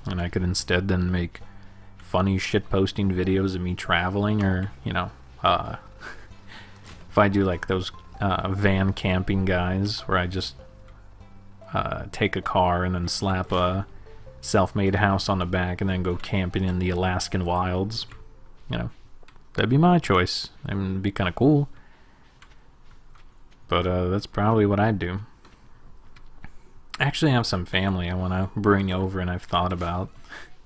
and I could instead then make funny shit-posting videos of me traveling, or, you know, if I do, like, those van camping guys, where I just take a car and then slap a self-made house on the back and then go camping in the Alaskan wilds, you know, that'd be my choice. I mean, it'd be kind of cool. But that's probably what I'd do. Actually, I have some family I want to bring over and I've thought about.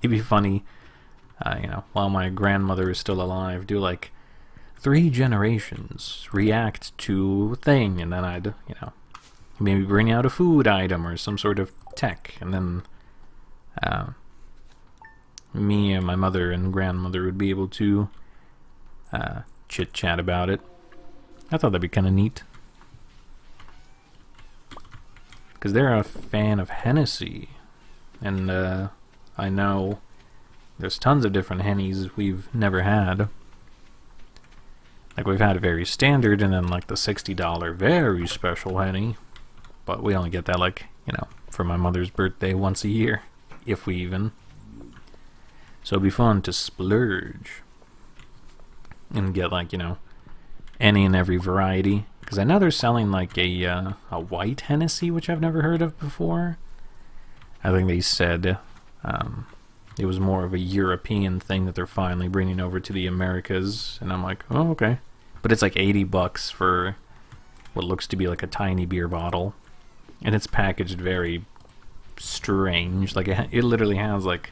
It'd be funny, you know, while my grandmother is still alive, do like 3 generations react to a thing, and then I'd, you know, maybe bring out a food item or some sort of tech, and then me and my mother and grandmother would be able to chit-chat about it. I thought that'd be kind of neat. Because they're a fan of Hennessy, and I know there's tons of different Hennies we've never had. Like, we've had a very standard, and then like the $60 very special Henny, but we only get that, like, you know, for my mother's birthday once a year, if we even. So it'd be fun to splurge and get, like, you know, any and every variety. Because I know they're selling like a white Hennessy, which I've never heard of before. I think they said it was more of a European thing that they're finally bringing over to the Americas. And I'm like, oh, okay. But it's like $80 for what looks to be like a tiny beer bottle. And it's packaged very strange. Like, it literally has like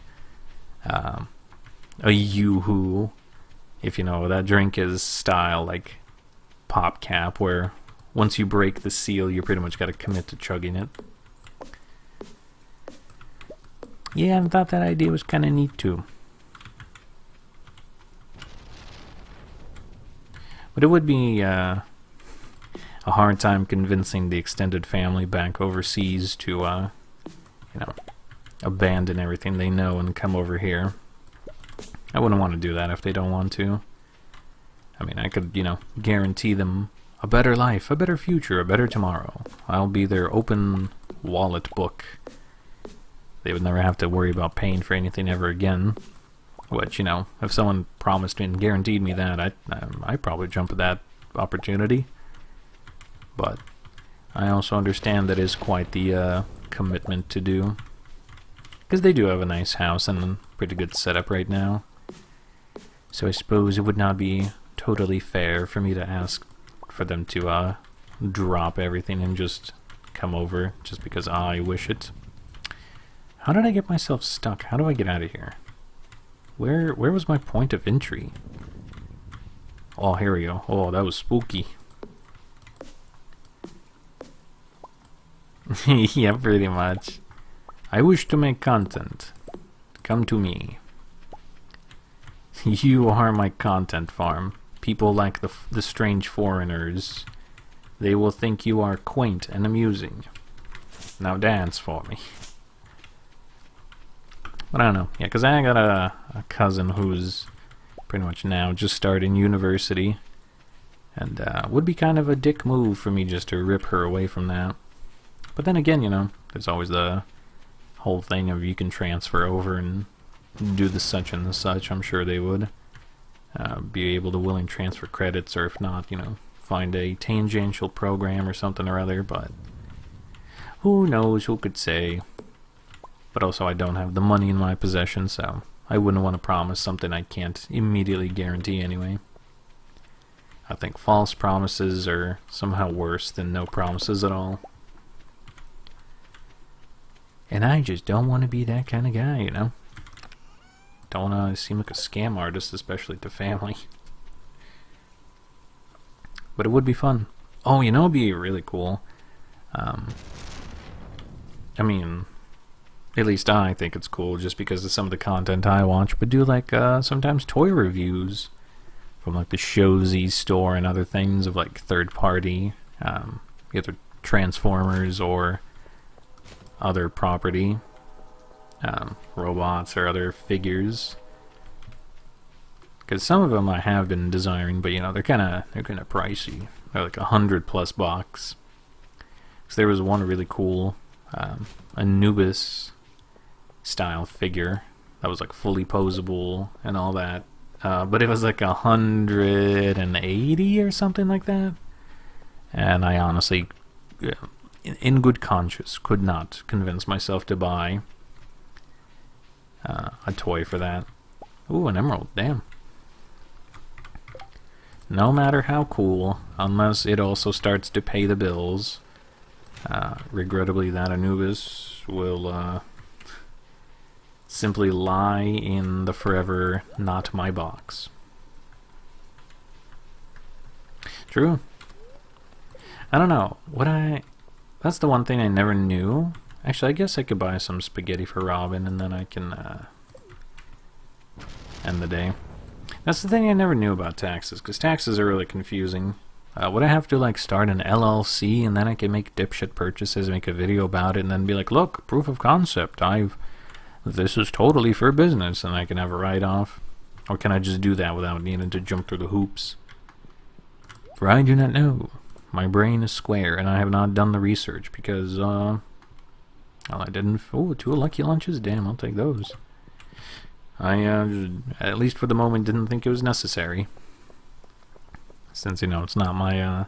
a Yoo-hoo, if you know what that drink is, style, like pop cap, where once you break the seal, you pretty much got to commit to chugging it. Yeah, I thought that idea was kind of neat too. But it would be a hard time convincing the extended family back overseas to, you know, abandon everything they know and come over here. I wouldn't want to do that if they don't want to. I mean, I could, you know, guarantee them a better life, a better future, a better tomorrow. I'll be their open wallet book. They would never have to worry about paying for anything ever again. Which, you know, if someone promised me and guaranteed me that, I'd probably jump at that opportunity. But I also understand that is quite the commitment to do. Because they do have a nice house and a pretty good setup right now. So I suppose it would not be totally fair for me to ask for them to drop everything and just come over just because I wish it. How did I get myself stuck? How do I get out of here? Where was my point of entry? Oh, here we go. Oh, that was spooky. Yeah, pretty much. I wish to make content. Come to me. You are my content farm. People like the strange foreigners. They will think you are quaint and amusing. Now dance for me. But I don't know. Yeah, because I got a cousin who's pretty much now just starting university. And would be kind of a dick move for me just to rip her away from that. But then again, you know, there's always the whole thing of you can transfer over and do the such and the such. I'm sure they would be able to willing transfer credits, or if not, you know, find a tangential program or something or other. But who knows, who could say. But also I don't have the money in my possession, so I wouldn't want to promise something I can't immediately guarantee anyway. I think false promises are somehow worse than no promises at all. And I just don't want to be that kind of guy, you know? Don't want to seem like a scam artist, especially to family. But it would be fun. Oh, you know, it'd be really cool. I mean, at least I think it's cool just because of some of the content I watch, but do like sometimes toy reviews from like the Showzy store and other things of like third party, either Transformers or other property, robots or other figures. Because some of them I have been desiring, but you know they're kind of pricey. They're like $100+ bucks. So there was one really cool Anubis style figure that was like fully posable and all that, but it was like 180 or something like that. And I honestly, in good conscience, could not convince myself to buy a toy for that. Ooh, an emerald, damn. No matter how cool, unless it also starts to pay the bills, regrettably that Anubis will simply lie in the forever not my box. True. I don't know. That's the one thing I never knew. Actually, I guess I could buy some spaghetti for Robin and then I can end the day. That's the thing I never knew about taxes, because taxes are really confusing. Would I have to like start an LLC and then I can make dipshit purchases, make a video about it, and then be like, look, proof of concept, this is totally for business, and I can have a write-off? Or can I just do that without needing to jump through the hoops? For I do not know. My brain is square, and I have not done the research, because, well, I didn't... Oh, 2 lucky lunches? Damn, I'll take those. I, at least for the moment, didn't think it was necessary. Since, you know, it's not my,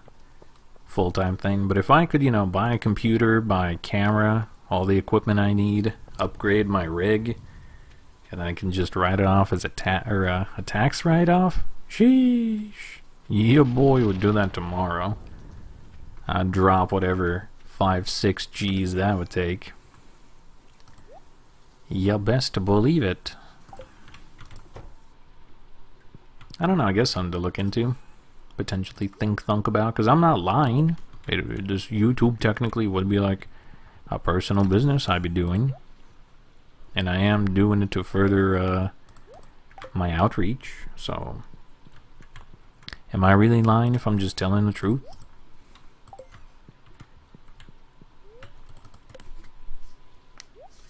full-time thing. But if I could, you know, buy a computer, buy a camera, all the equipment I need, upgrade my rig, and then I can just write it off as a tax write-off? Sheesh. Yeah, boy, would do that tomorrow. I'd drop whatever 5-6 G's that would take. You best to believe it. I don't know, I guess something to look into. Potentially thunk about, because I'm not lying. This YouTube technically would be like a personal business I'd be doing. And I am doing it to further my outreach, so... Am I really lying if I'm just telling the truth?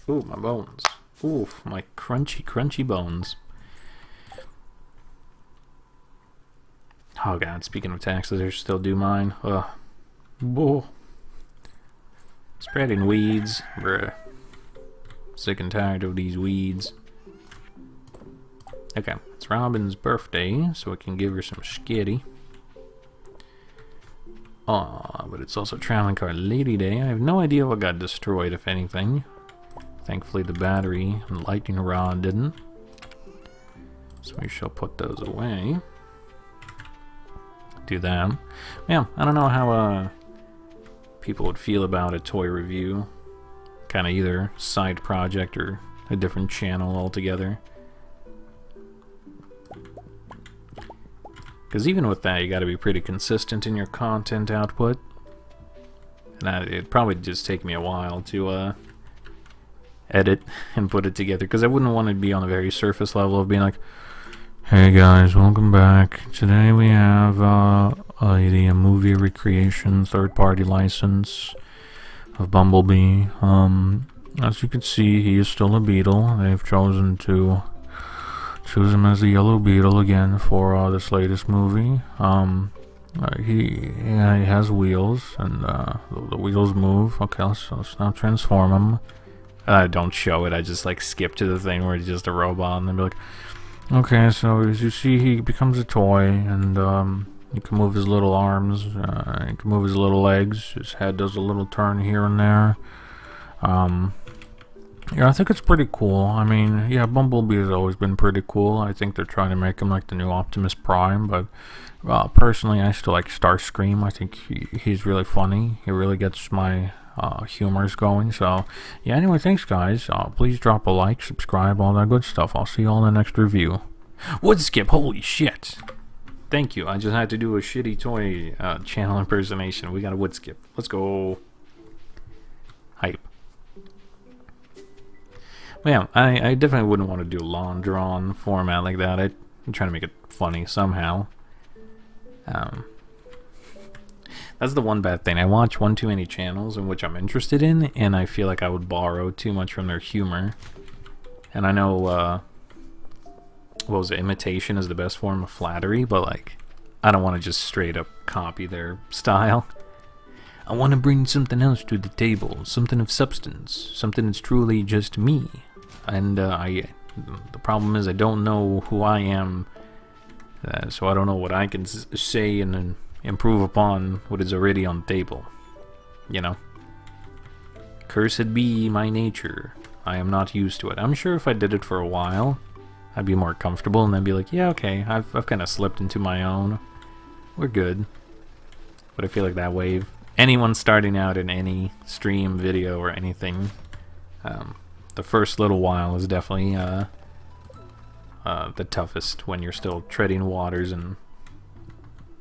Ooh, my bones. Oof, my crunchy bones. Oh god, speaking of taxes, I still do mine. Ugh. Whoa. Spreading weeds. Bruh. Sick and tired of these weeds. Okay, it's Robin's birthday, so I can give her some skitty. Aw, but it's also Traveling Card Lady Day. I have no idea what got destroyed, if anything. Thankfully the battery and lightning rod didn't. So we shall put those away. Do that. Yeah, I don't know how people would feel about a toy review. Kind of either side project or a different channel altogether. Because even with that, you got to be pretty consistent in your content output. And it'd probably just take me a while to edit and put it together. Because I wouldn't want to be on a very surface level of being like, hey guys, welcome back. Today we have a movie recreation third-party license of Bumblebee. As you can see, he is still a beetle. They've chosen to choose him as the Yellow Beetle again for this latest movie. He has wheels, and the wheels move. Okay, let's now transform him. I don't show it, I just like skip to the thing where he's just a robot, and then be like, okay, so as you see, he becomes a toy, and he can move his little arms, he can move his little legs, his head does a little turn here and there. Yeah, I think it's pretty cool. I mean, yeah, Bumblebee has always been pretty cool. I think they're trying to make him like the new Optimus Prime, but personally, I still like Starscream. I think he's really funny. He really gets my humor's going. So, yeah, anyway, thanks, guys. Please drop a like, subscribe, all that good stuff. I'll see you all in the next review. Wood skip, holy shit. Thank you. I just had to do a shitty toy channel impersonation. We got a wood skip. Let's go. Hype. But yeah, I definitely wouldn't want to do a long drawn format like that. I'm trying to make it funny somehow. That's the one bad thing. I watch one too many channels in which I'm interested in, and I feel like I would borrow too much from their humor. And I know, what was it? Imitation is the best form of flattery, but like, I don't want to just straight up copy their style. I want to bring something else to the table, something of substance, something that's truly just me. And the problem is I don't know who I am, so I don't know what I can say and improve upon what is already on the table. You know? Cursed be my nature. I am not used to it. I'm sure if I did it for a while, I'd be more comfortable and then be like, yeah, okay, I've kind of slipped into my own. We're good. But I feel like that wave, anyone starting out in any stream, video, or anything, the first little while is definitely the toughest when you're still treading waters and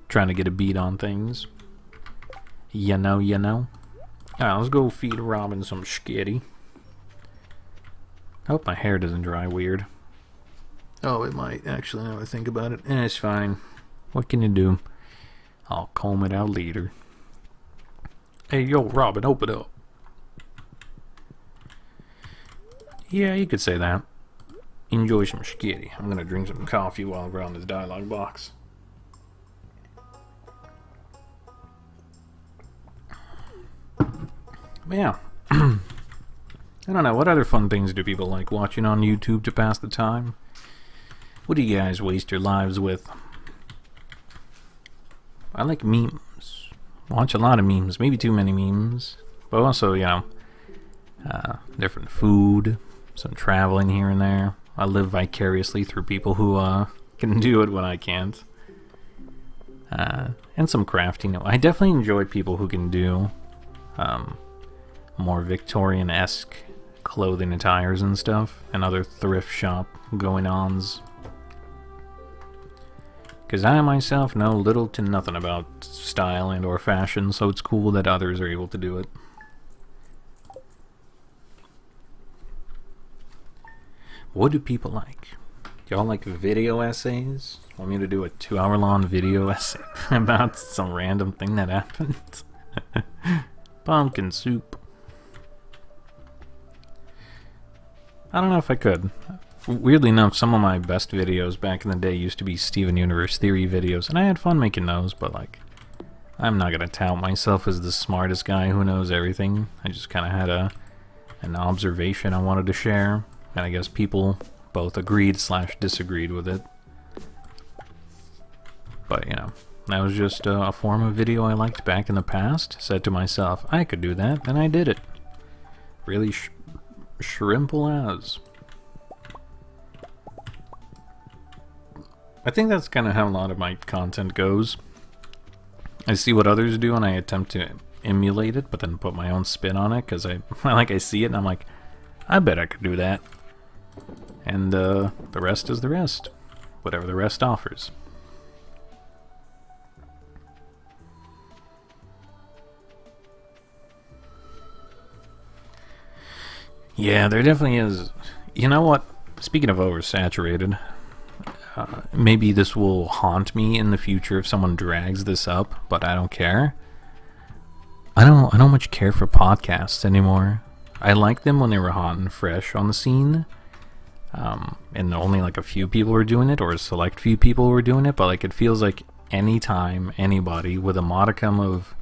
trying to get a beat on things. You know. Alright, let's go feed Robin some skitty. I hope my hair doesn't dry weird. Oh, it might, actually, now I think about it. It's fine. What can you do? I'll comb it out later. Hey, yo, Robin, open up. Yeah, you could say that. Enjoy some skitty. I'm gonna drink some coffee while we're on this dialogue box. But yeah. I don't know, what other fun things do people like watching on YouTube to pass the time? What do you guys waste your lives with? I like memes. Watch a lot of memes, maybe too many memes. But also, you know, different food, some traveling here and there. I live vicariously through people who can do it when I can't. And some crafting. I definitely enjoy people who can do more Victorian-esque clothing attires and stuff, and other thrift shop going-ons. Because I myself know little to nothing about style and or fashion, so it's cool that others are able to do it. What do people like? Y'all like video essays? Want me to do a 2-hour-long video essay about some random thing that happened? Pumpkin soup. I don't know if I could. Weirdly enough, some of my best videos back in the day used to be Steven Universe Theory videos, and I had fun making those, but like, I'm not gonna tout myself as the smartest guy who knows everything. I just kind of had an observation I wanted to share, and I guess people both agreed / disagreed with it. But, you know, that was just a form of video I liked back in the past. Said to myself, I could do that, and I did it. Really shrimple as. I think that's kind of how a lot of my content goes. I see what others do and I attempt to emulate it, but then put my own spin on it, because I see it and I'm like, I bet I could do that. And the rest is the rest. Whatever the rest offers. Yeah, there definitely is. You know what? Speaking of oversaturated, maybe this will haunt me in the future if someone drags this up, but I don't care. I don't much care for podcasts anymore. I liked them when they were hot and fresh on the scene, and only like a few people were doing it, or a select few people were doing it, but like it feels like anytime anybody with a modicum of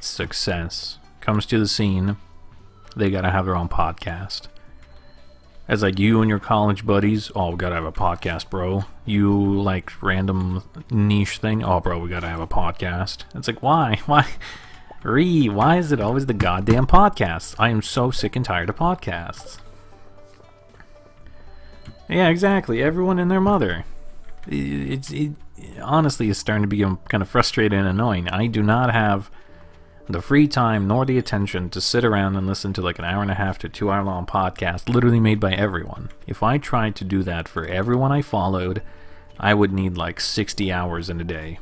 success comes to the scene, they gotta have their own podcast. As like you and your college buddies, oh, we gotta have a podcast, bro. You like random niche thing, oh, bro, we gotta have a podcast. It's like, why? Why is it always the goddamn podcasts? I am so sick and tired of podcasts. Yeah, exactly. Everyone and their mother. It honestly is starting to become kind of frustrating and annoying. I do not have the free time nor the attention to sit around and listen to like an hour and a half to 2 hour long podcast literally made by everyone. If I tried to do that for everyone I followed, I would need like 60 hours in a day.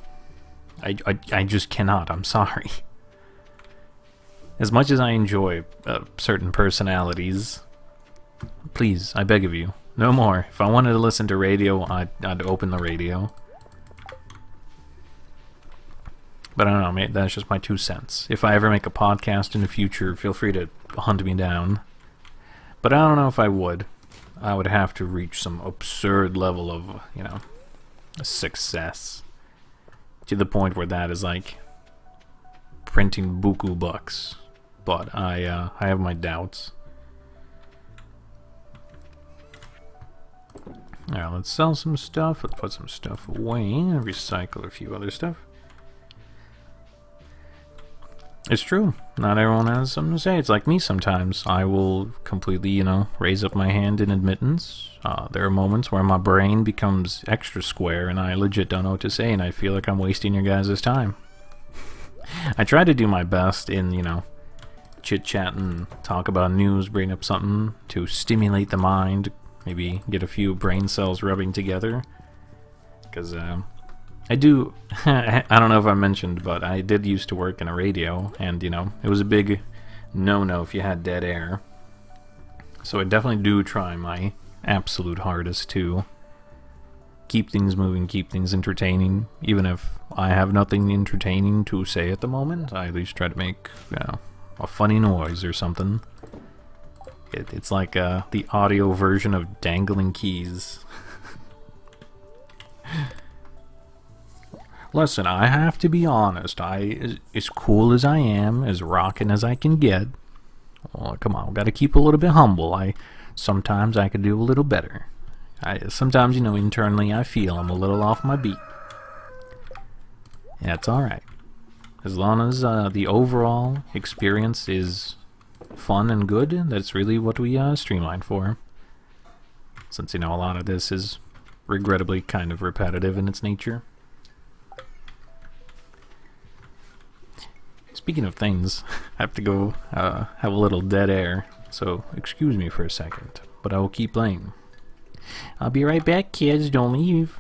I just cannot. I'm sorry. As much as I enjoy certain personalities, please, I beg of you, no more. If I wanted to listen to radio, I'd open the radio. But I don't know, mate, that's just my 2 cents. If I ever make a podcast in the future, feel free to hunt me down. But I don't know if I would. I would have to reach some absurd level of, you know, success. To the point where that is like printing buku bucks. But I have my doubts. Alright, let's sell some stuff. Let's put some stuff away and recycle a few other stuff. It's true. Not everyone has something to say. It's like me sometimes. I will completely, you know, raise up my hand in admittance. There are moments where my brain becomes extra square and I legit don't know what to say and I feel like I'm wasting your guys' time. I try to do my best in, you know, chit-chat and talk about news, bring up something to stimulate the mind, maybe get a few brain cells rubbing together. Because, I do, I don't know if I mentioned, but I did used to work in a radio, and, you know, it was a big no-no if you had dead air. So I definitely do try my absolute hardest to keep things moving, keep things entertaining. Even if I have nothing entertaining to say at the moment, I at least try to make, you know, a funny noise or something. It's like the audio version of dangling keys. Listen, I have to be honest. As cool as I am, as rockin' as I can get. Well, come on, gotta keep a little bit humble. Sometimes I could do a little better. Sometimes, you know, internally I feel I'm a little off my beat. That's alright. As long as the overall experience is fun and good, that's really what we streamline for. Since, you know, a lot of this is regrettably kind of repetitive in its nature. Speaking of things, I have to go have a little dead air, so excuse me for a second, but I will keep playing. I'll be right back, kids, don't leave.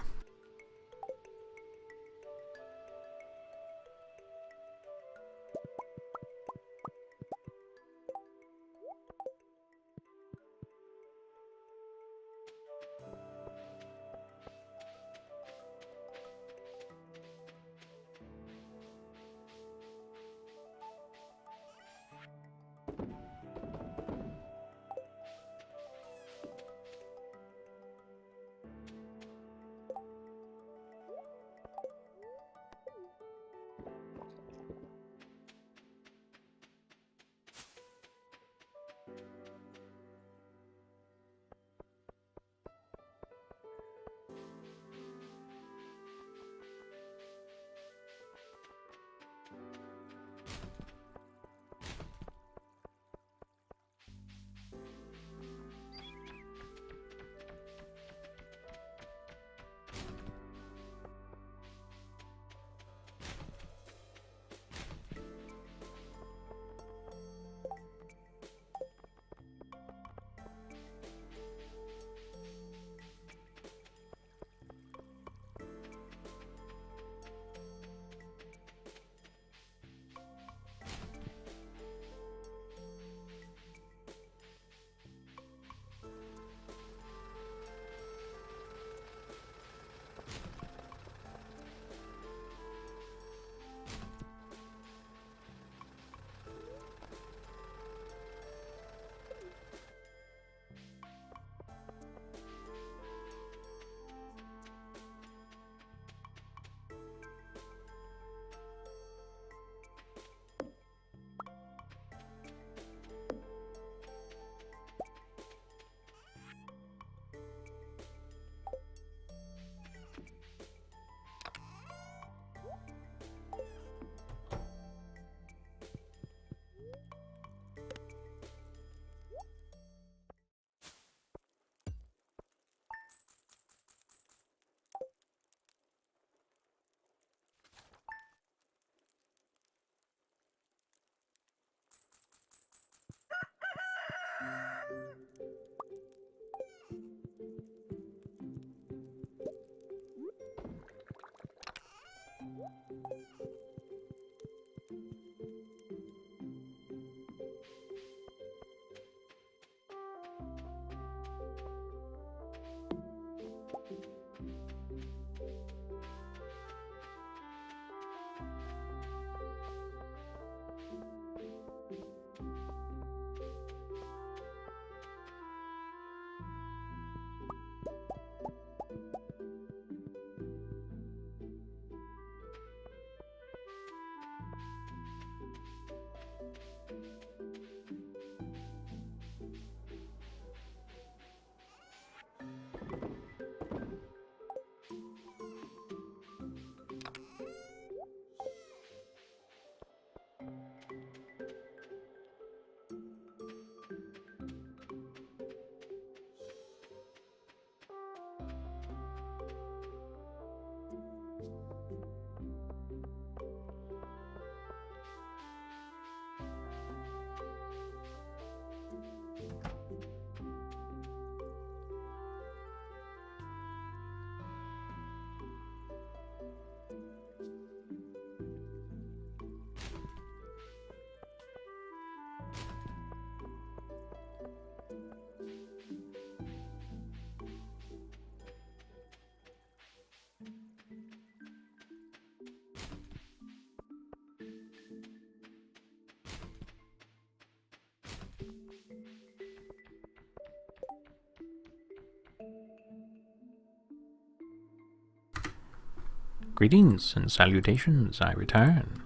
Greetings and salutations, I return.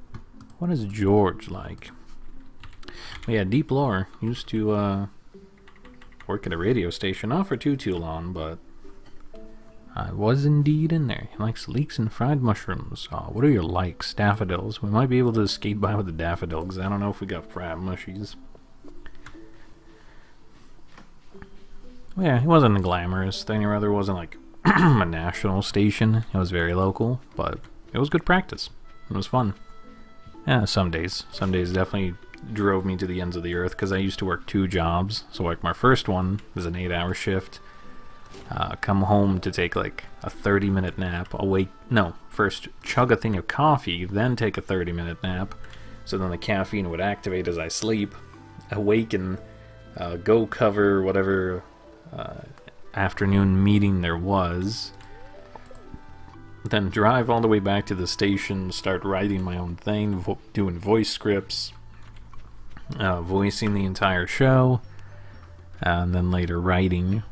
What is George like? Well, yeah, Deep Lore used to work at a radio station, not for too long, but I was indeed in there. He likes leeks and fried mushrooms. What are your likes? Daffodils. We might be able to skate by with the daffodil, because I don't know if we got fried mushies. Well, yeah, it wasn't a glamorous thing, or rather, it wasn't like a national station. It was very local, but it was good practice. It was fun. Yeah, some days definitely drove me to the ends of the earth, because I used to work 2 jobs. So like my first one was an 8-hour shift. Come home to take like a 30-minute nap. First chug a thing of coffee, then take a 30-minute nap. So then the caffeine would activate as I sleep. Awaken, go cover whatever afternoon meeting there was. Then drive all the way back to the station, start writing my own thing, doing voice scripts, voicing the entire show, and then later writing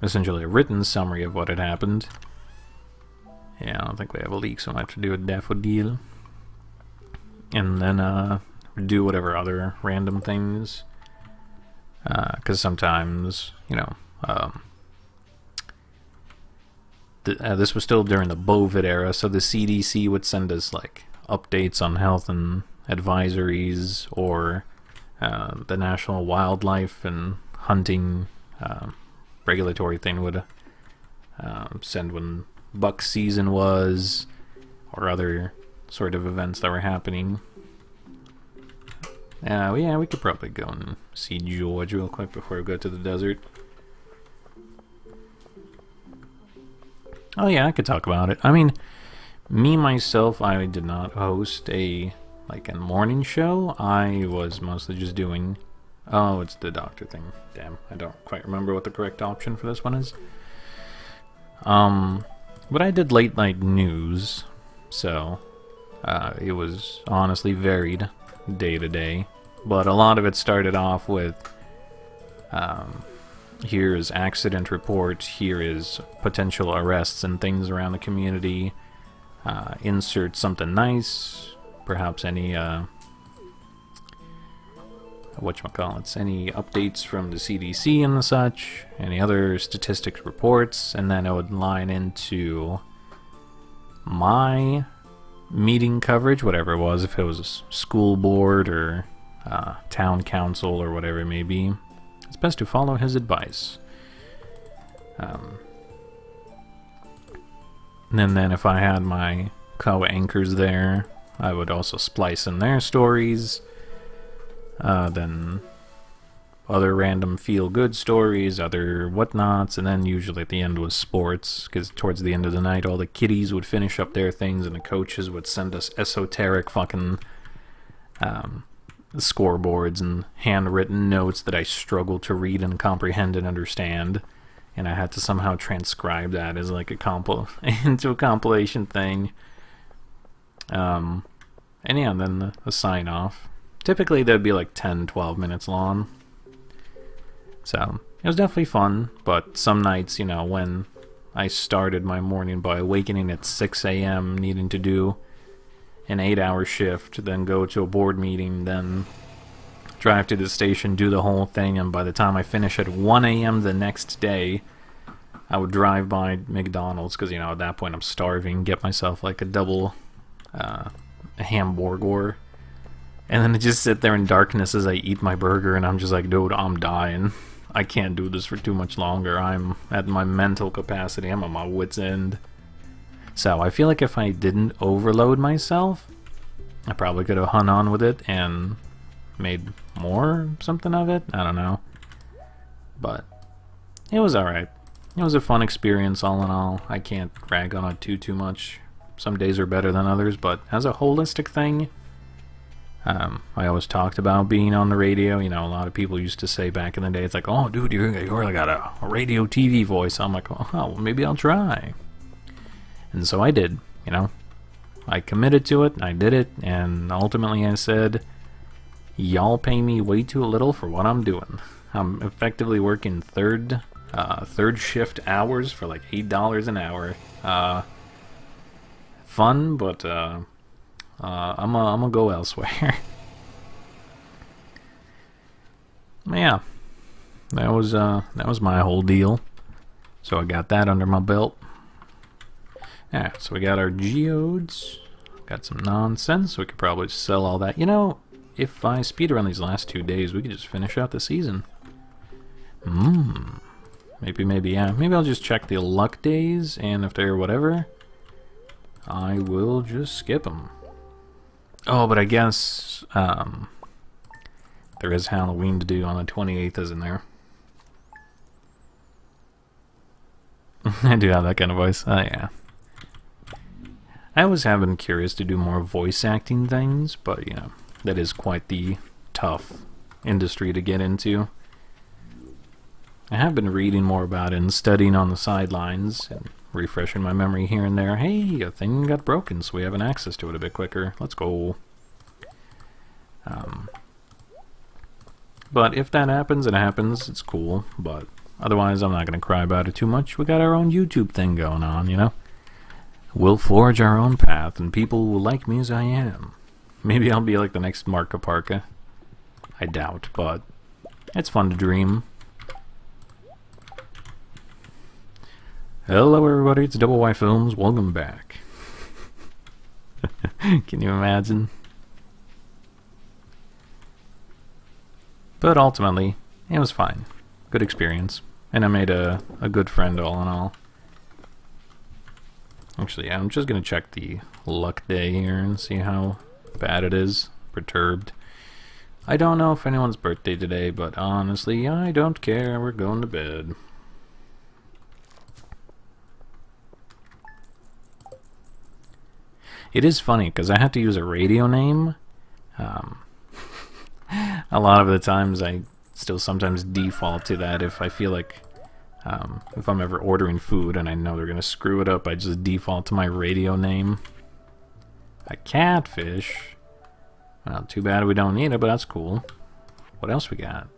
essentially a written summary of what had happened. Yeah, I don't think we have a leak, so I have to do a daffodil. And then do whatever other random things. Because sometimes, this was still during the COVID era, so the CDC would send us like updates on health and advisories, or the National Wildlife and Hunting regulatory thing would send when buck season was, or other sort of events that were happening. Yeah, we could probably go and see George real quick before we go to the desert. Oh yeah, I could talk about it. I mean, me myself, I did not host a morning show. I was mostly just doing... Oh, it's the doctor thing. Damn, I don't quite remember what the correct option for this one is. But I did late night news, so it was honestly varied day to day. But a lot of it started off with here is accident report, here is potential arrests and things around the community. Insert something nice, perhaps any any updates from the CDC and the such, any other statistics reports, and then it would line into my meeting coverage, whatever it was, if it was a school board or town council or whatever it may be. It's best to follow his advice. And then if I had my co-anchors there, I would also splice in their stories. Then other random feel-good stories, other whatnots, and then usually at the end was sports, because towards the end of the night all the kiddies would finish up their things and the coaches would send us esoteric fucking scoreboards and handwritten notes that I struggled to read and comprehend and understand, and I had to somehow transcribe that as like into a compilation thing. And yeah, then the sign-off. Typically they'd be like 10-12 minutes long. So it was definitely fun, but some nights, when I started my morning by awakening at 6 a.m., needing to do an 8-hour shift, then go to a board meeting, then drive to the station, do the whole thing, and by the time I finish at 1 a.m. the next day, I would drive by McDonald's, because, at that point I'm starving, get myself like a double hamburger, and then I just sit there in darkness as I eat my burger, and I'm just like, dude, I'm dying. I can't do this for too much longer. I'm at my mental capacity. I'm at my wit's end. So I feel like if I didn't overload myself, I probably could have hung on with it and made more something of it. I don't know. But it was alright. It was a fun experience all in all. I can't rag on it too much. some days are better than others, but as a holistic thing, I always talked about being on the radio. You know, a lot of people used to say back in the day, it's like, oh, dude, you really got a radio TV voice. I'm like, oh, well, maybe I'll try. And so I did, you know. I committed to it, I did it, and ultimately I said, y'all pay me way too little for what I'm doing. I'm effectively working third shift hours for like $8 an hour. Fun, but I'm gonna go elsewhere. Yeah, that was my whole deal. So I got that under my belt. Yeah, so we got our geodes. Got some nonsense. We could probably sell all that. You know, if I speedrun these last 2 days, we could just finish out the season. Maybe, yeah. Maybe I'll just check the luck days, and if they're whatever, I will just skip them. Oh, but I guess there is Halloween to do on the 28th, isn't there? I do have that kind of voice. Oh, yeah. I always have been curious to do more voice acting things, but, you know, that is quite the tough industry to get into. I have been reading more about it and studying on the sidelines and refreshing my memory here and there. Hey, a thing got broken, so we have an access to it a bit quicker. Let's go. But if that happens, it happens. It's cool, but otherwise I'm not going to cry about it too much. We got our own YouTube thing going on, you know? We'll forge our own path, and people will like me as I am. Maybe I'll be like the next Marka Parka. I doubt, but it's fun to dream. Hello everybody, it's YYfilms. Welcome back. Can you imagine? But ultimately, it was fine. Good experience. And I made a good friend all in all. Actually, yeah, I'm just going to check the luck day here and see how bad it is. Perturbed. I don't know if anyone's birthday today, but honestly, I don't care. We're going to bed. It is funny, because I have to use a radio name. A lot of the times I still sometimes default to that if I feel like if I'm ever ordering food and I know they're going to screw it up, I just default to my radio name. A catfish. Well, too bad we don't need it, but that's cool. What else we got?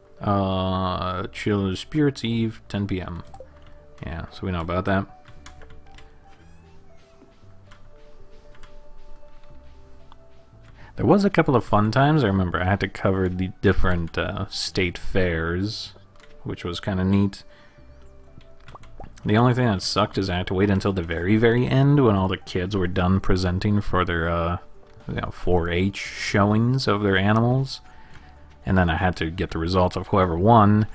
Chill Spirits Eve, 10 p.m. Yeah, so we know about that. There was a couple of fun times. I remember I had to cover the different state fairs, which was kind of neat. The only thing that sucked is I had to wait until the very, very end when all the kids were done presenting for their 4-H showings of their animals. And then I had to get the results of whoever won.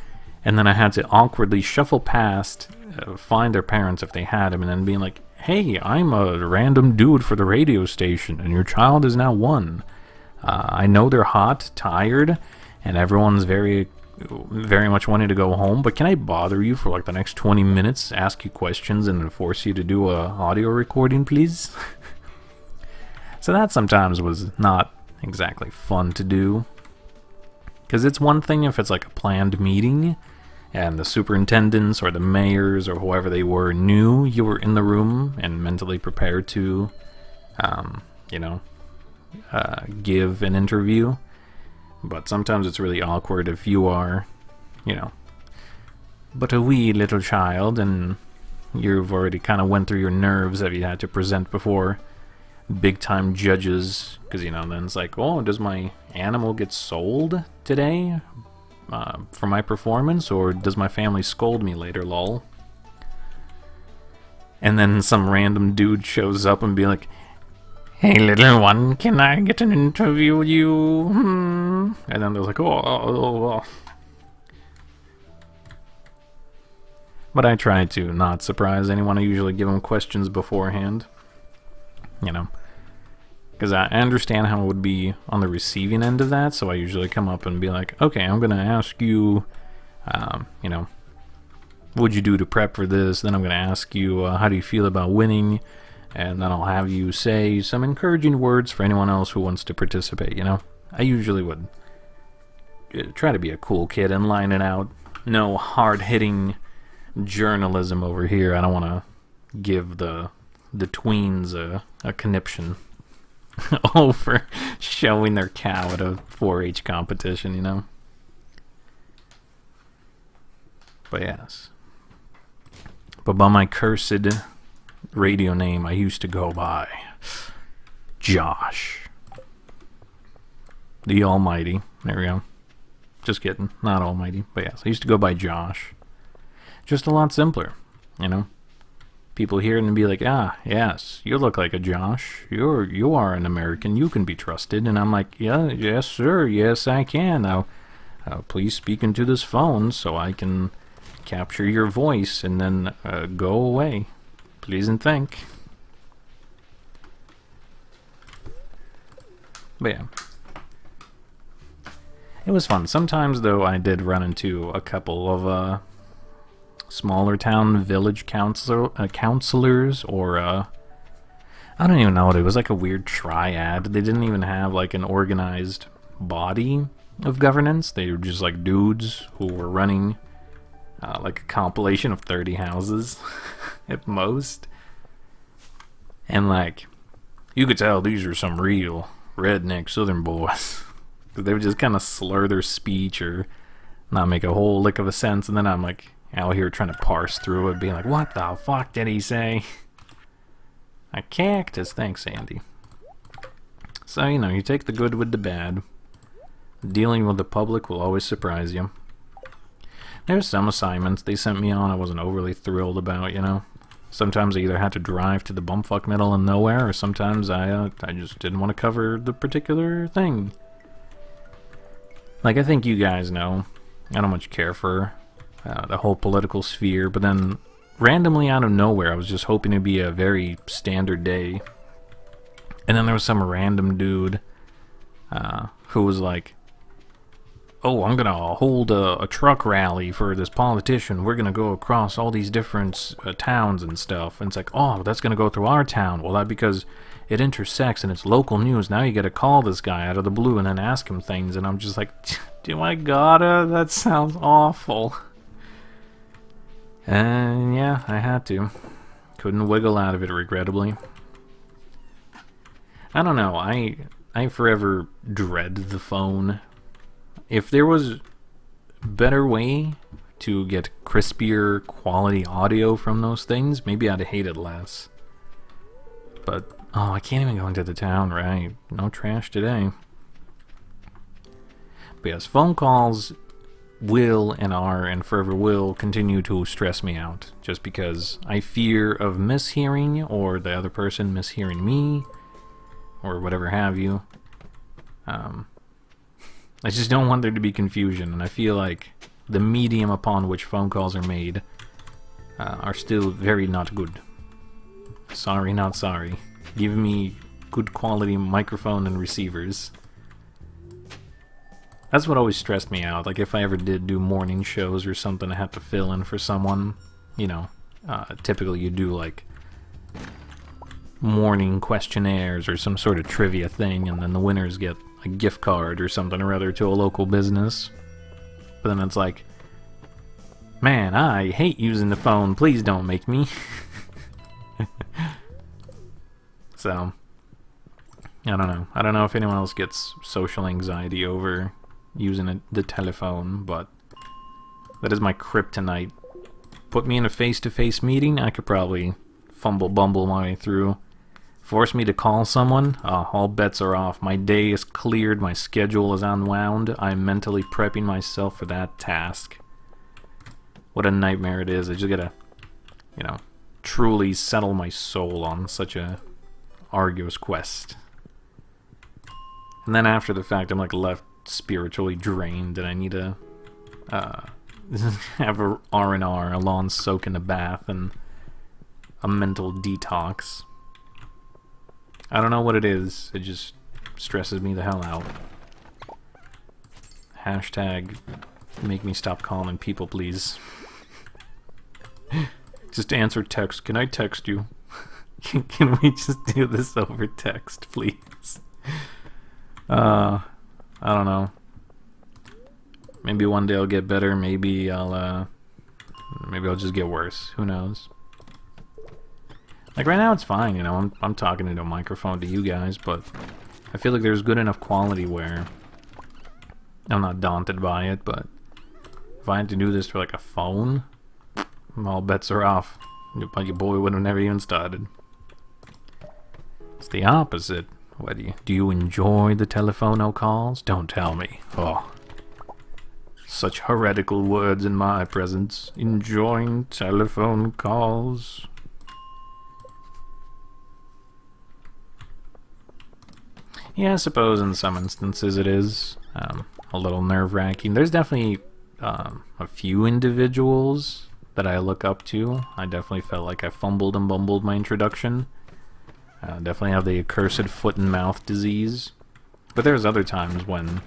And then I had to awkwardly shuffle past, find their parents if they had them, and then being like, hey, I'm a random dude for the radio station, and your child is now won. I know they're hot, tired, and everyone's very much wanting to go home, but can I bother you for like the next 20 minutes, ask you questions, and then force you to do a audio recording, please? So that sometimes was not exactly fun to do. Because it's one thing if it's like a planned meeting, and the superintendents or the mayors or whoever they were knew you were in the room and mentally prepared to, give an interview. But sometimes it's really awkward if you are, but a wee little child and you've already kind of went through your nerves that you had to present before big-time judges. Because, then it's like, oh, does my animal get sold today for my performance, or does my family scold me later, lol? And then some random dude shows up and be like, hey, little one, can I get an interview with you? And then they're like, oh. But I try to not surprise anyone. I usually give them questions beforehand. Because I understand how it would be on the receiving end of that, so I usually come up and be like, okay, I'm going to ask you, what'd you do to prep for this? Then I'm going to ask you, how do you feel about winning? and then I'll have you say some encouraging words for anyone else who wants to participate, you know? I usually would try to be a cool kid and line it out. No hard-hitting journalism over here. I don't want to give the tweens a conniption over showing their cow at a 4-H competition, you know? But yes. But by my cursed radio name, I used to go by Josh. The Almighty. There we go. Just kidding. Not Almighty. But yes, I used to go by Josh. Just a lot simpler, you know? People hear it and be like, ah, yes, you look like a Josh. You are an American. You can be trusted. And I'm like, yeah, yes, sir. Yes, I can. Now, please speak into this phone so I can capture your voice and then go away. Please and thank. But yeah. It was fun. Sometimes, though, I did run into a couple of smaller town village counselors, or I don't even know what it was. Like a weird triad. They didn't even have like an organized body of governance. They were just like dudes who were running like a compilation of 30 houses at most. And like, you could tell these are some real redneck southern boys. They would just kind of slur their speech or not make a whole lick of a sense, and then I'm like out here trying to parse through it, being like, what the fuck did he say? A cactus, thanks Andy. So, you know, you take the good with the bad. Dealing with the public will always surprise you. There's some assignments they sent me on I wasn't overly thrilled about, you know. Sometimes I either had to drive to the bumfuck middle of nowhere, or sometimes I just didn't want to cover the particular thing. Like, I think you guys know, I don't much care for the whole political sphere, but then randomly out of nowhere, I was just hoping it'd be a very standard day. And then there was some random dude who was like, oh, I'm gonna hold a truck rally for this politician. We're gonna go across all these different towns and stuff. And it's like, oh, that's gonna go through our town. Well, that's because it intersects and it's local news. Now you gotta call this guy out of the blue and then ask him things. And I'm just like, do I gotta? That sounds awful. And yeah, I had to. Couldn't wiggle out of it, regrettably. I don't know. I forever dread the phone. If there was a better way to get crispier quality audio from those things, maybe I'd hate it less. But, oh, I can't even go into the town, right? No trash today. But yes, phone calls will and are and forever will continue to stress me out. Just because I fear of mishearing, or the other person mishearing me, or whatever have you. I just don't want there to be confusion, and I feel like the medium upon which phone calls are made are still very not good. Sorry, not sorry. Give me good quality microphone and receivers. That's what always stressed me out. Like, if I ever did do morning shows or something, I had to fill in for someone, you know, typically you do like morning questionnaires or some sort of trivia thing, and then the winners get a gift card or something or other to a local business. But then it's like, man, I hate using the phone. Please don't make me. So, I don't know. I don't know if anyone else gets social anxiety over using the telephone, but that is my kryptonite. Put me in a face-to-face meeting, I could probably bumble my way through. Force me to call someone, all bets are off. My day is cleared, my schedule is unwound. I'm mentally prepping myself for that task. What a nightmare it is. I just gotta, you know, truly settle my soul on such a arduous quest. And then after the fact, I'm like left spiritually drained, and I need to have a R&R, a lawn soak in a bath, and a mental detox. I don't know what it is. It just stresses me the hell out. Hashtag make me stop calling people, please. Just answer text. Can I text you? Can we just do this over text, please? I don't know. Maybe one day I'll get better. Maybe I'll just get worse. Who knows? Like right now, it's fine. You know, I'm talking into a microphone to you guys, but I feel like there's good enough quality where I'm not daunted by it. But if I had to do this for like a phone, all bets are off. Your boy would have never even started. It's the opposite. What do you enjoy the telephono calls? Don't tell me. Oh, such heretical words in my presence. Enjoying telephone calls. Yeah, I suppose in some instances it is a little nerve-wracking. There's definitely a few individuals that I look up to. I definitely felt like I fumbled and bumbled my introduction. Definitely have the accursed foot and mouth disease. But there's other times when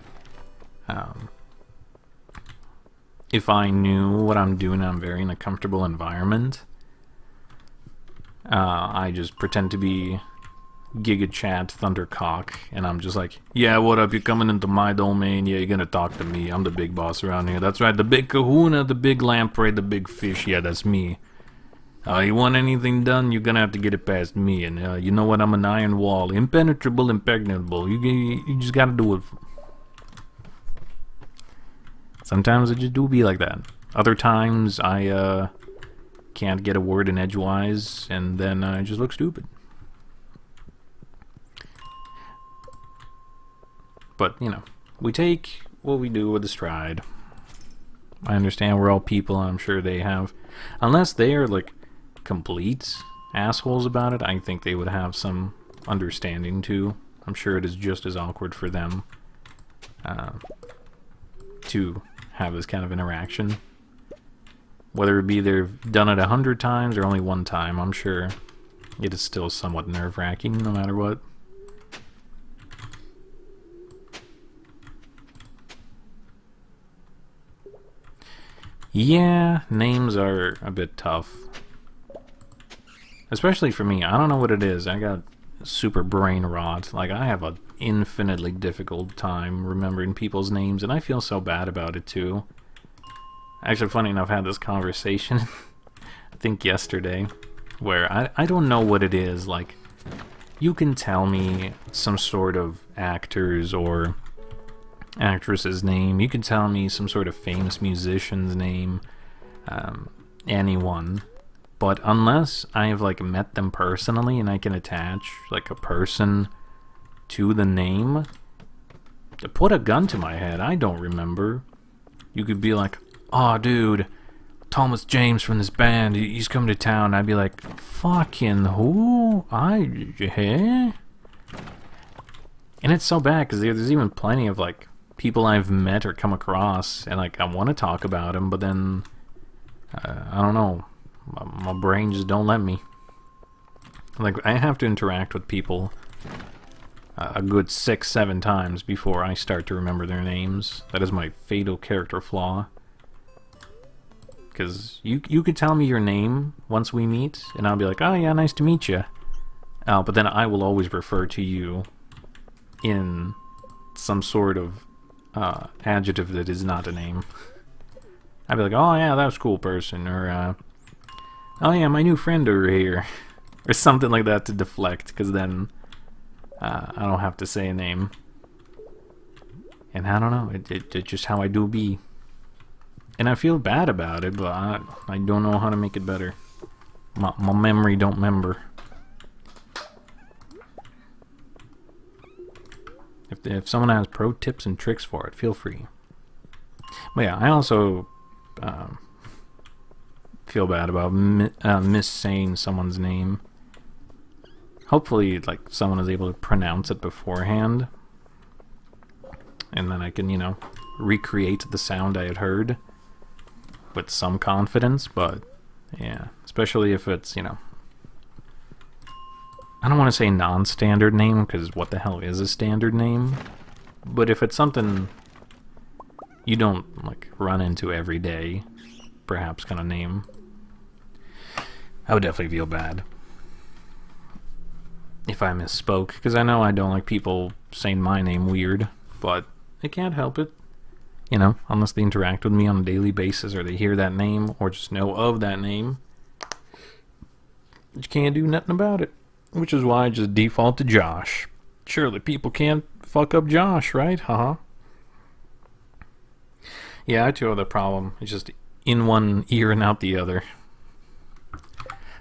if I knew what I'm doing, I'm very in a comfortable environment. I just pretend to be Giga Chat Thundercock, and I'm just like, yeah, what up, you're coming into my domain, yeah, you're gonna talk to me, I'm the big boss around here, that's right, the big kahuna, the big lamprey, the big fish, yeah, that's me. You want anything done, you're gonna have to get it past me, and you know what, I'm an iron wall, impenetrable, impregnable, you just gotta do it. Sometimes it just do be like that. Other times, I, can't get a word in edgewise, and then I just look stupid. But, you know, we take what we do with a stride. I understand we're all people, I'm sure they have. Unless they are, like, complete assholes about it, I think they would have some understanding, too. I'm sure it is just as awkward for them to have this kind of interaction. Whether it be they've done it 100 times or only one time, I'm sure it is still somewhat nerve-wracking, no matter what. Yeah, names are a bit tough. Especially for me. I don't know what it is. I got super brain rot. Like, I have an infinitely difficult time remembering people's names, and I feel so bad about it, too. Actually, funny enough, I had this conversation, I think yesterday, where I don't know what it is. Like, you can tell me some sort of actors or actress's name, you can tell me some sort of famous musician's name, anyone, but unless I have like met them personally and I can attach like a person to the name, to put a gun to my head, I don't remember. You could be like, oh dude, Thomas James from this band, he's coming to town. I'd be like, fucking who? And it's so bad because there's even plenty of like people I've met or come across, and like I want to talk about them, but then I don't know, my brain just don't let me. Like, I have to interact with people a good 6-7 times before I start to remember their names. That is my fatal character flaw. Because you could tell me your name once we meet, and I'll be like, oh yeah, nice to meet you. But then I will always refer to you in some sort of adjective that is not a name. I'd be like, oh yeah, that was a cool person, or oh yeah, my new friend over here, or something like that to deflect, because then I don't have to say a name. And I don't know, it's just how I do be. And I feel bad about it, but I don't know how to make it better. My memory don't remember. If someone has pro tips and tricks for it, feel free. But yeah, I also feel bad about missaying someone's name. Hopefully, like, someone is able to pronounce it beforehand, and then I can, you know, recreate the sound I had heard with some confidence. But yeah, especially if it's, you know, I don't want to say non-standard name, because what the hell is a standard name? But if it's something you don't, like, run into every day, perhaps kind of name, I would definitely feel bad. if I misspoke, because I know I don't like people saying my name weird, but I can't help it. You know, unless they interact with me on a daily basis, or they hear that name, or just know of that name, you can't do nothing about it. Which is why I just default to Josh. Surely people can't fuck up Josh, right? Haha. Yeah, I too have the problem. It's just in one ear and out the other.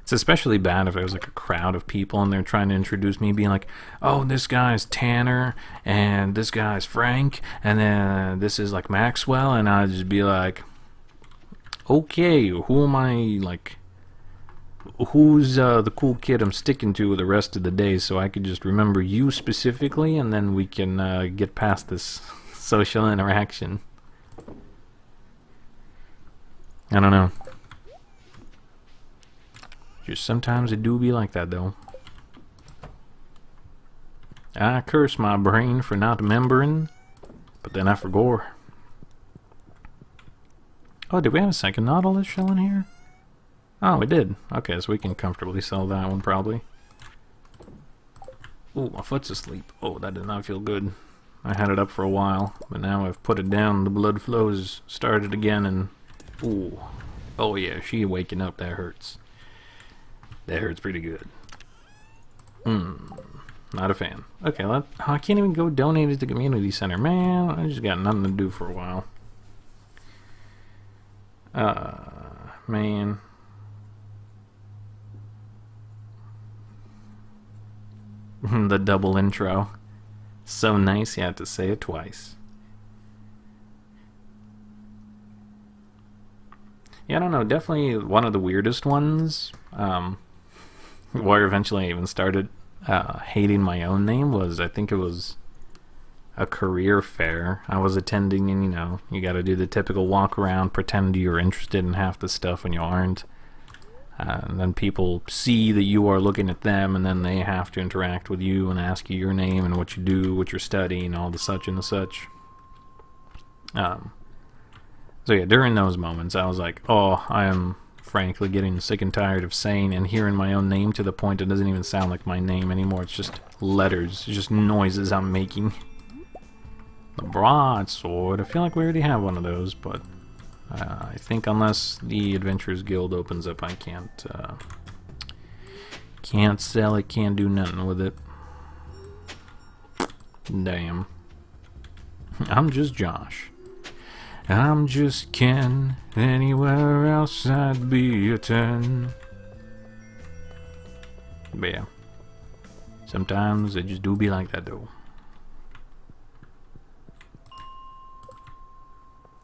It's especially bad if it was like a crowd of people and they're trying to introduce me, being like, oh, this guy's Tanner, and this guy's Frank, and then this is like Maxwell, and I'd just be like, okay, who am I, like, who's the cool kid I'm sticking to the rest of the day, so I could just remember you specifically, and then we can get past this social interaction. I don't know. Just sometimes it do be like that, though. I curse my brain for not remembering, but then I forgot. Oh, did we have a second Nautilus shell in here? Oh, we did. Okay, so we can comfortably sell that one, probably. Ooh, my foot's asleep. Oh, that did not feel good. I had it up for a while, but now I've put it down. The blood flow has started again, and... Ooh. Oh, yeah, she waking up. That hurts. That hurts pretty good. Not a fan. Okay, I can't even go donate it to the community center. Man, I just got nothing to do for a while. Man. The double intro. So nice you had to say it twice. Yeah, I don't know. Definitely one of the weirdest ones. Where eventually I even started hating my own name was, I think it was a career fair I was attending, and you know, you gotta do the typical walk around, pretend you're interested in half the stuff when you aren't. And then people see that you are looking at them, and then they have to interact with you and ask you your name and what you do, what you're studying, all the such and the such. So yeah, during those moments, I was like, oh, I am frankly getting sick and tired of saying and hearing my own name to the point it doesn't even sound like my name anymore. It's just letters, it's just noises I'm making. The broadsword, I feel like we already have one of those, but I think unless the Adventurers Guild opens up, I can't sell it, can't do nothing with it. Damn. I'm just Josh. I'm just Ken. Anywhere else I'd be a 10. But yeah. Sometimes it just do be like that, though.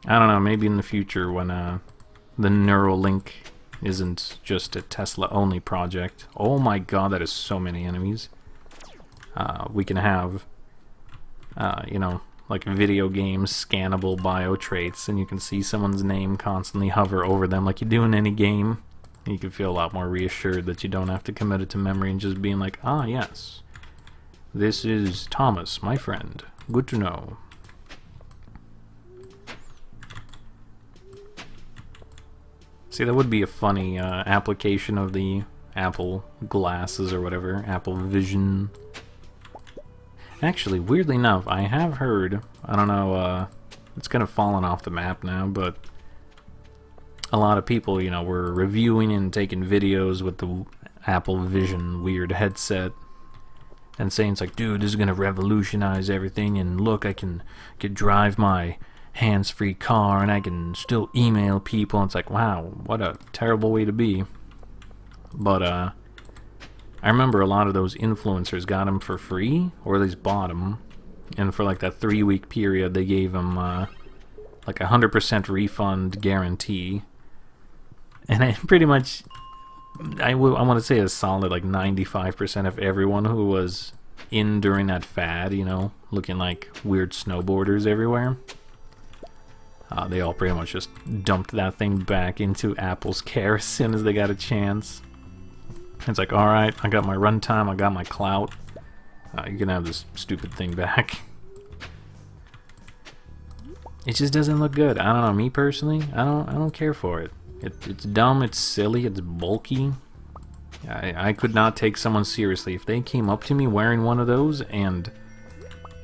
I don't know, maybe in the future when the Neuralink isn't just a Tesla-only project. Oh my god, that is so many enemies. We can have, you know, like video games, scannable bio traits, and you can see someone's name constantly hover over them like you do in any game. You can feel a lot more reassured that you don't have to commit it to memory and just being like, ah, yes, this is Thomas, my friend. Good to know. See, that would be a funny application of the Apple glasses or whatever, Apple Vision. Actually, weirdly enough, I have heard, I don't know, it's kind of fallen off the map now, but a lot of people, you know, were reviewing and taking videos with the Apple Vision weird headset and saying it's like, dude, this is going to revolutionize everything, and look, I can drive my hands-free car and I can still email people. And it's like, wow, what a terrible way to be. But I remember a lot of those influencers got them for free, or at least bought them, and for like that 3-week period they gave them like 100% refund guarantee. And I pretty much, I want to say a solid like 95% of everyone who was in during that fad, you know, looking like weird snowboarders everywhere, they all pretty much just dumped that thing back into Apple's care as soon as they got a chance. It's like, alright, I got my runtime, I got my clout. You can have this stupid thing back. It just doesn't look good. I don't know, me personally, I don't care for it. It's dumb, it's silly, it's bulky. I could not take someone seriously. If they came up to me wearing one of those and,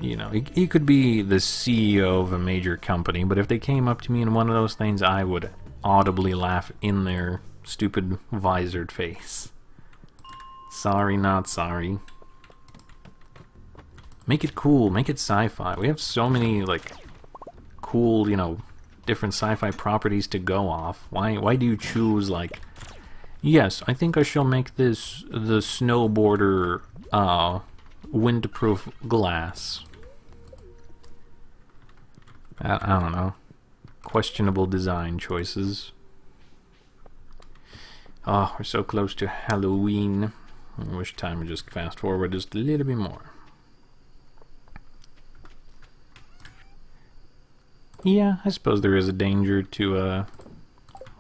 you know, he could be the CEO of a major company, but if they came up to me in one of those things, I would audibly laugh in their stupid visored face. Sorry, not sorry. Make it cool, make it sci-fi. We have so many, like, cool, you know, different sci-fi properties to go off. Why do you choose, like, yes, I think I shall make this the snowboarder windproof glass. I don't know. Questionable design choices. Oh, we're so close to Halloween. I wish time would just fast forward just a little bit more. Yeah, I suppose there is a danger to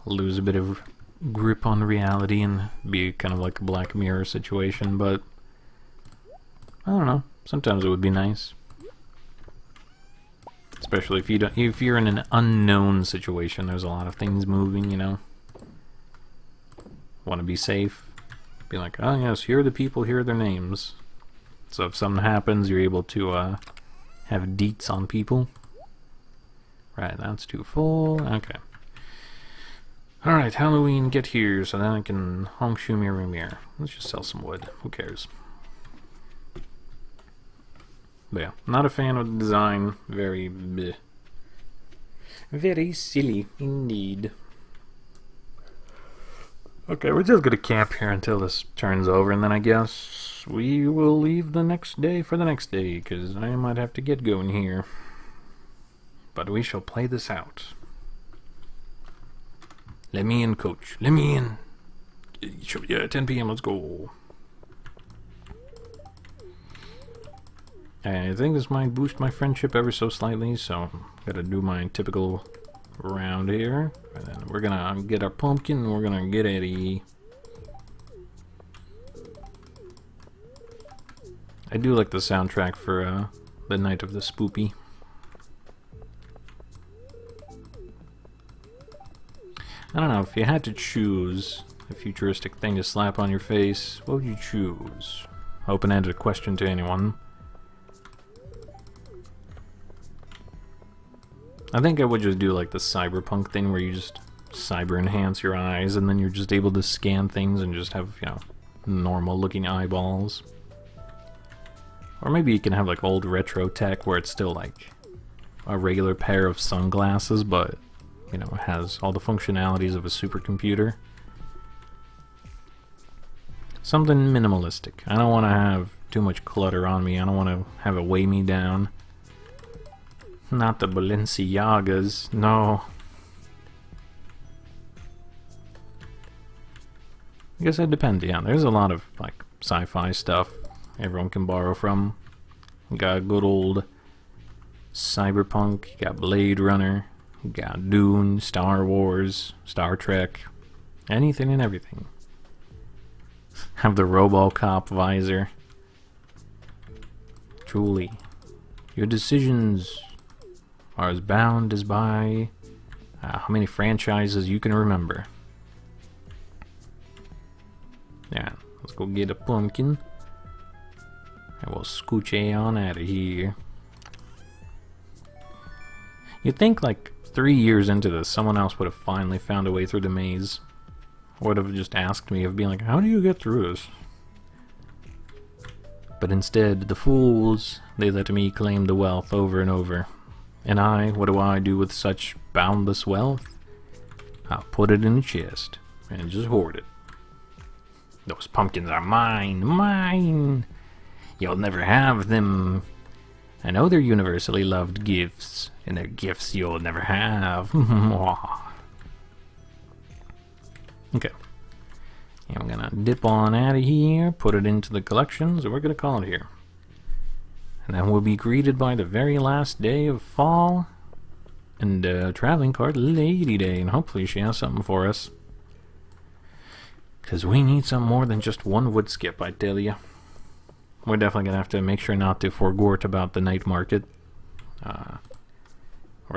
lose a bit of grip on reality and be kind of like a Black Mirror situation, but I don't know. Sometimes it would be nice, especially if you're in an unknown situation. There's a lot of things moving, you know. Want to be safe? Be like, oh yes, here are the people, here are their names. So if something happens, you're able to have deets on people. Right, that's too full. Okay. Alright, Halloween, get here so then I can honk shoo mirror mirror. Let's just sell some wood. Who cares? But yeah, not a fan of the design. Very bleh. Very silly indeed. Okay, we're just gonna camp here until this turns over, and then I guess we will leave the next day for the next day, because I might have to get going here. But we shall play this out. Let me in, coach. Let me in. Yeah, 10 p.m. Let's go. I think this might boost my friendship ever so slightly, so gotta do my typical round here. And then we're gonna get our pumpkin, and we're gonna get Eddie. I do like the soundtrack for the Night of the Spoopy. I don't know, if you had to choose a futuristic thing to slap on your face, what would you choose? Open-ended question to anyone. I think I would just do like the cyberpunk thing where you just cyber enhance your eyes and then you're just able to scan things and just have, you know, normal looking eyeballs. Or maybe you can have like old retro tech where it's still like a regular pair of sunglasses, but you know, it has all the functionalities of a supercomputer. Something minimalistic. I don't want to have too much clutter on me. I don't want to have it weigh me down. Not the Balenciagas, no. I guess it depends, yeah. There's a lot of, like, sci-fi stuff everyone can borrow from. You got good old Cyberpunk, you got Blade Runner, you got Dune, Star Wars, Star Trek, anything and everything. Have the RoboCop visor. Truly, your decisions are as bound as by how many franchises you can remember. Yeah, let's go get a pumpkin. And we'll scooch on out of here. You'd think like 3 years into this, someone else would have finally found a way through the maze. Would have just asked me of being like, how do you get through this? But instead, the fools, they let me claim the wealth over and over. And I, what do I do with such boundless wealth? I'll put it in a chest and just hoard it. Those pumpkins are mine, mine! You'll never have them. I know they're universally loved gifts, and they're gifts you'll never have. Okay. And I'm gonna dip on out of here, put it into the collections, and we're gonna call it here. And then we'll be greeted by the very last day of fall, and traveling card Lady Day, and hopefully she has something for us. Because we need some more than just one wood skip, I tell ya. We're definitely going to have to make sure not to forgort about the night market. Or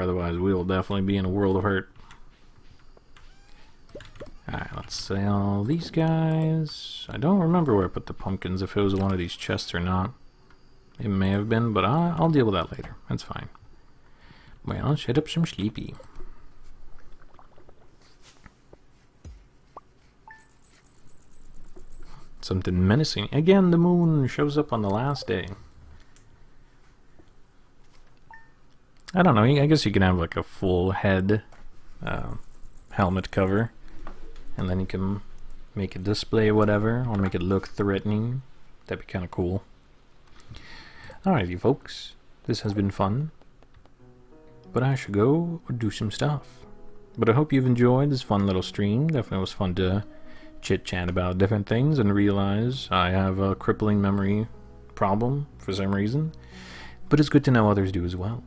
otherwise we will definitely be in a world of hurt. Alright, let's Let's sell these guys. I don't remember where I put the pumpkins, if it was one of these chests or not. It may have been, but I'll deal with that later. That's fine. Well, let's hit up some sleepy. Something menacing. Again, the moon shows up on the last day. I don't know, I guess you can have like a full head helmet cover. And then you can make a display or whatever, or make it look threatening. That'd be kind of cool. Alrighty, folks. This has been fun. But I should go do some stuff. But I hope you've enjoyed this fun little stream. Definitely was fun to chit-chat about different things and realize I have a crippling memory problem for some reason. But it's good to know others do as well.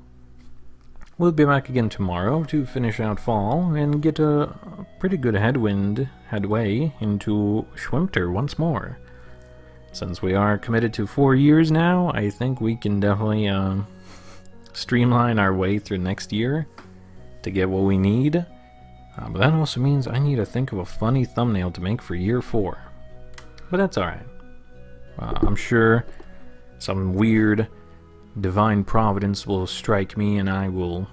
We'll be back again tomorrow to finish out fall and get a pretty good headway into Schwimter once more. Since we are committed to 4 years now, I think we can definitely streamline our way through next year to get what we need. But that also means I need to think of a funny thumbnail to make for year 4. But that's alright. I'm sure some weird divine providence will strike me and I will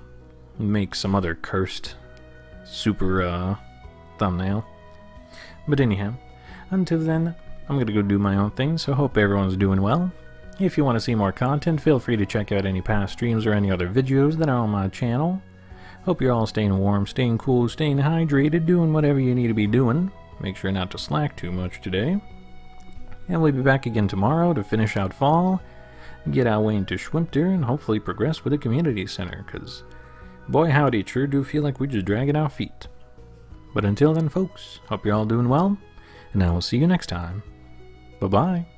make some other cursed super thumbnail. But anyhow, until then, I'm gonna go do my own thing, so hope everyone's doing well. If you want to see more content, feel free to check out any past streams or any other videos that are on my channel. Hope you're all staying warm, staying cool, staying hydrated, doing whatever you need to be doing. Make sure not to slack too much today. And we'll be back again tomorrow to finish out fall, get our way into Schwimter, and hopefully progress with the community center, because boy howdy, it sure do feel like we're just dragging our feet. But until then, folks, hope you're all doing well, and I will see you next time. Bye-bye.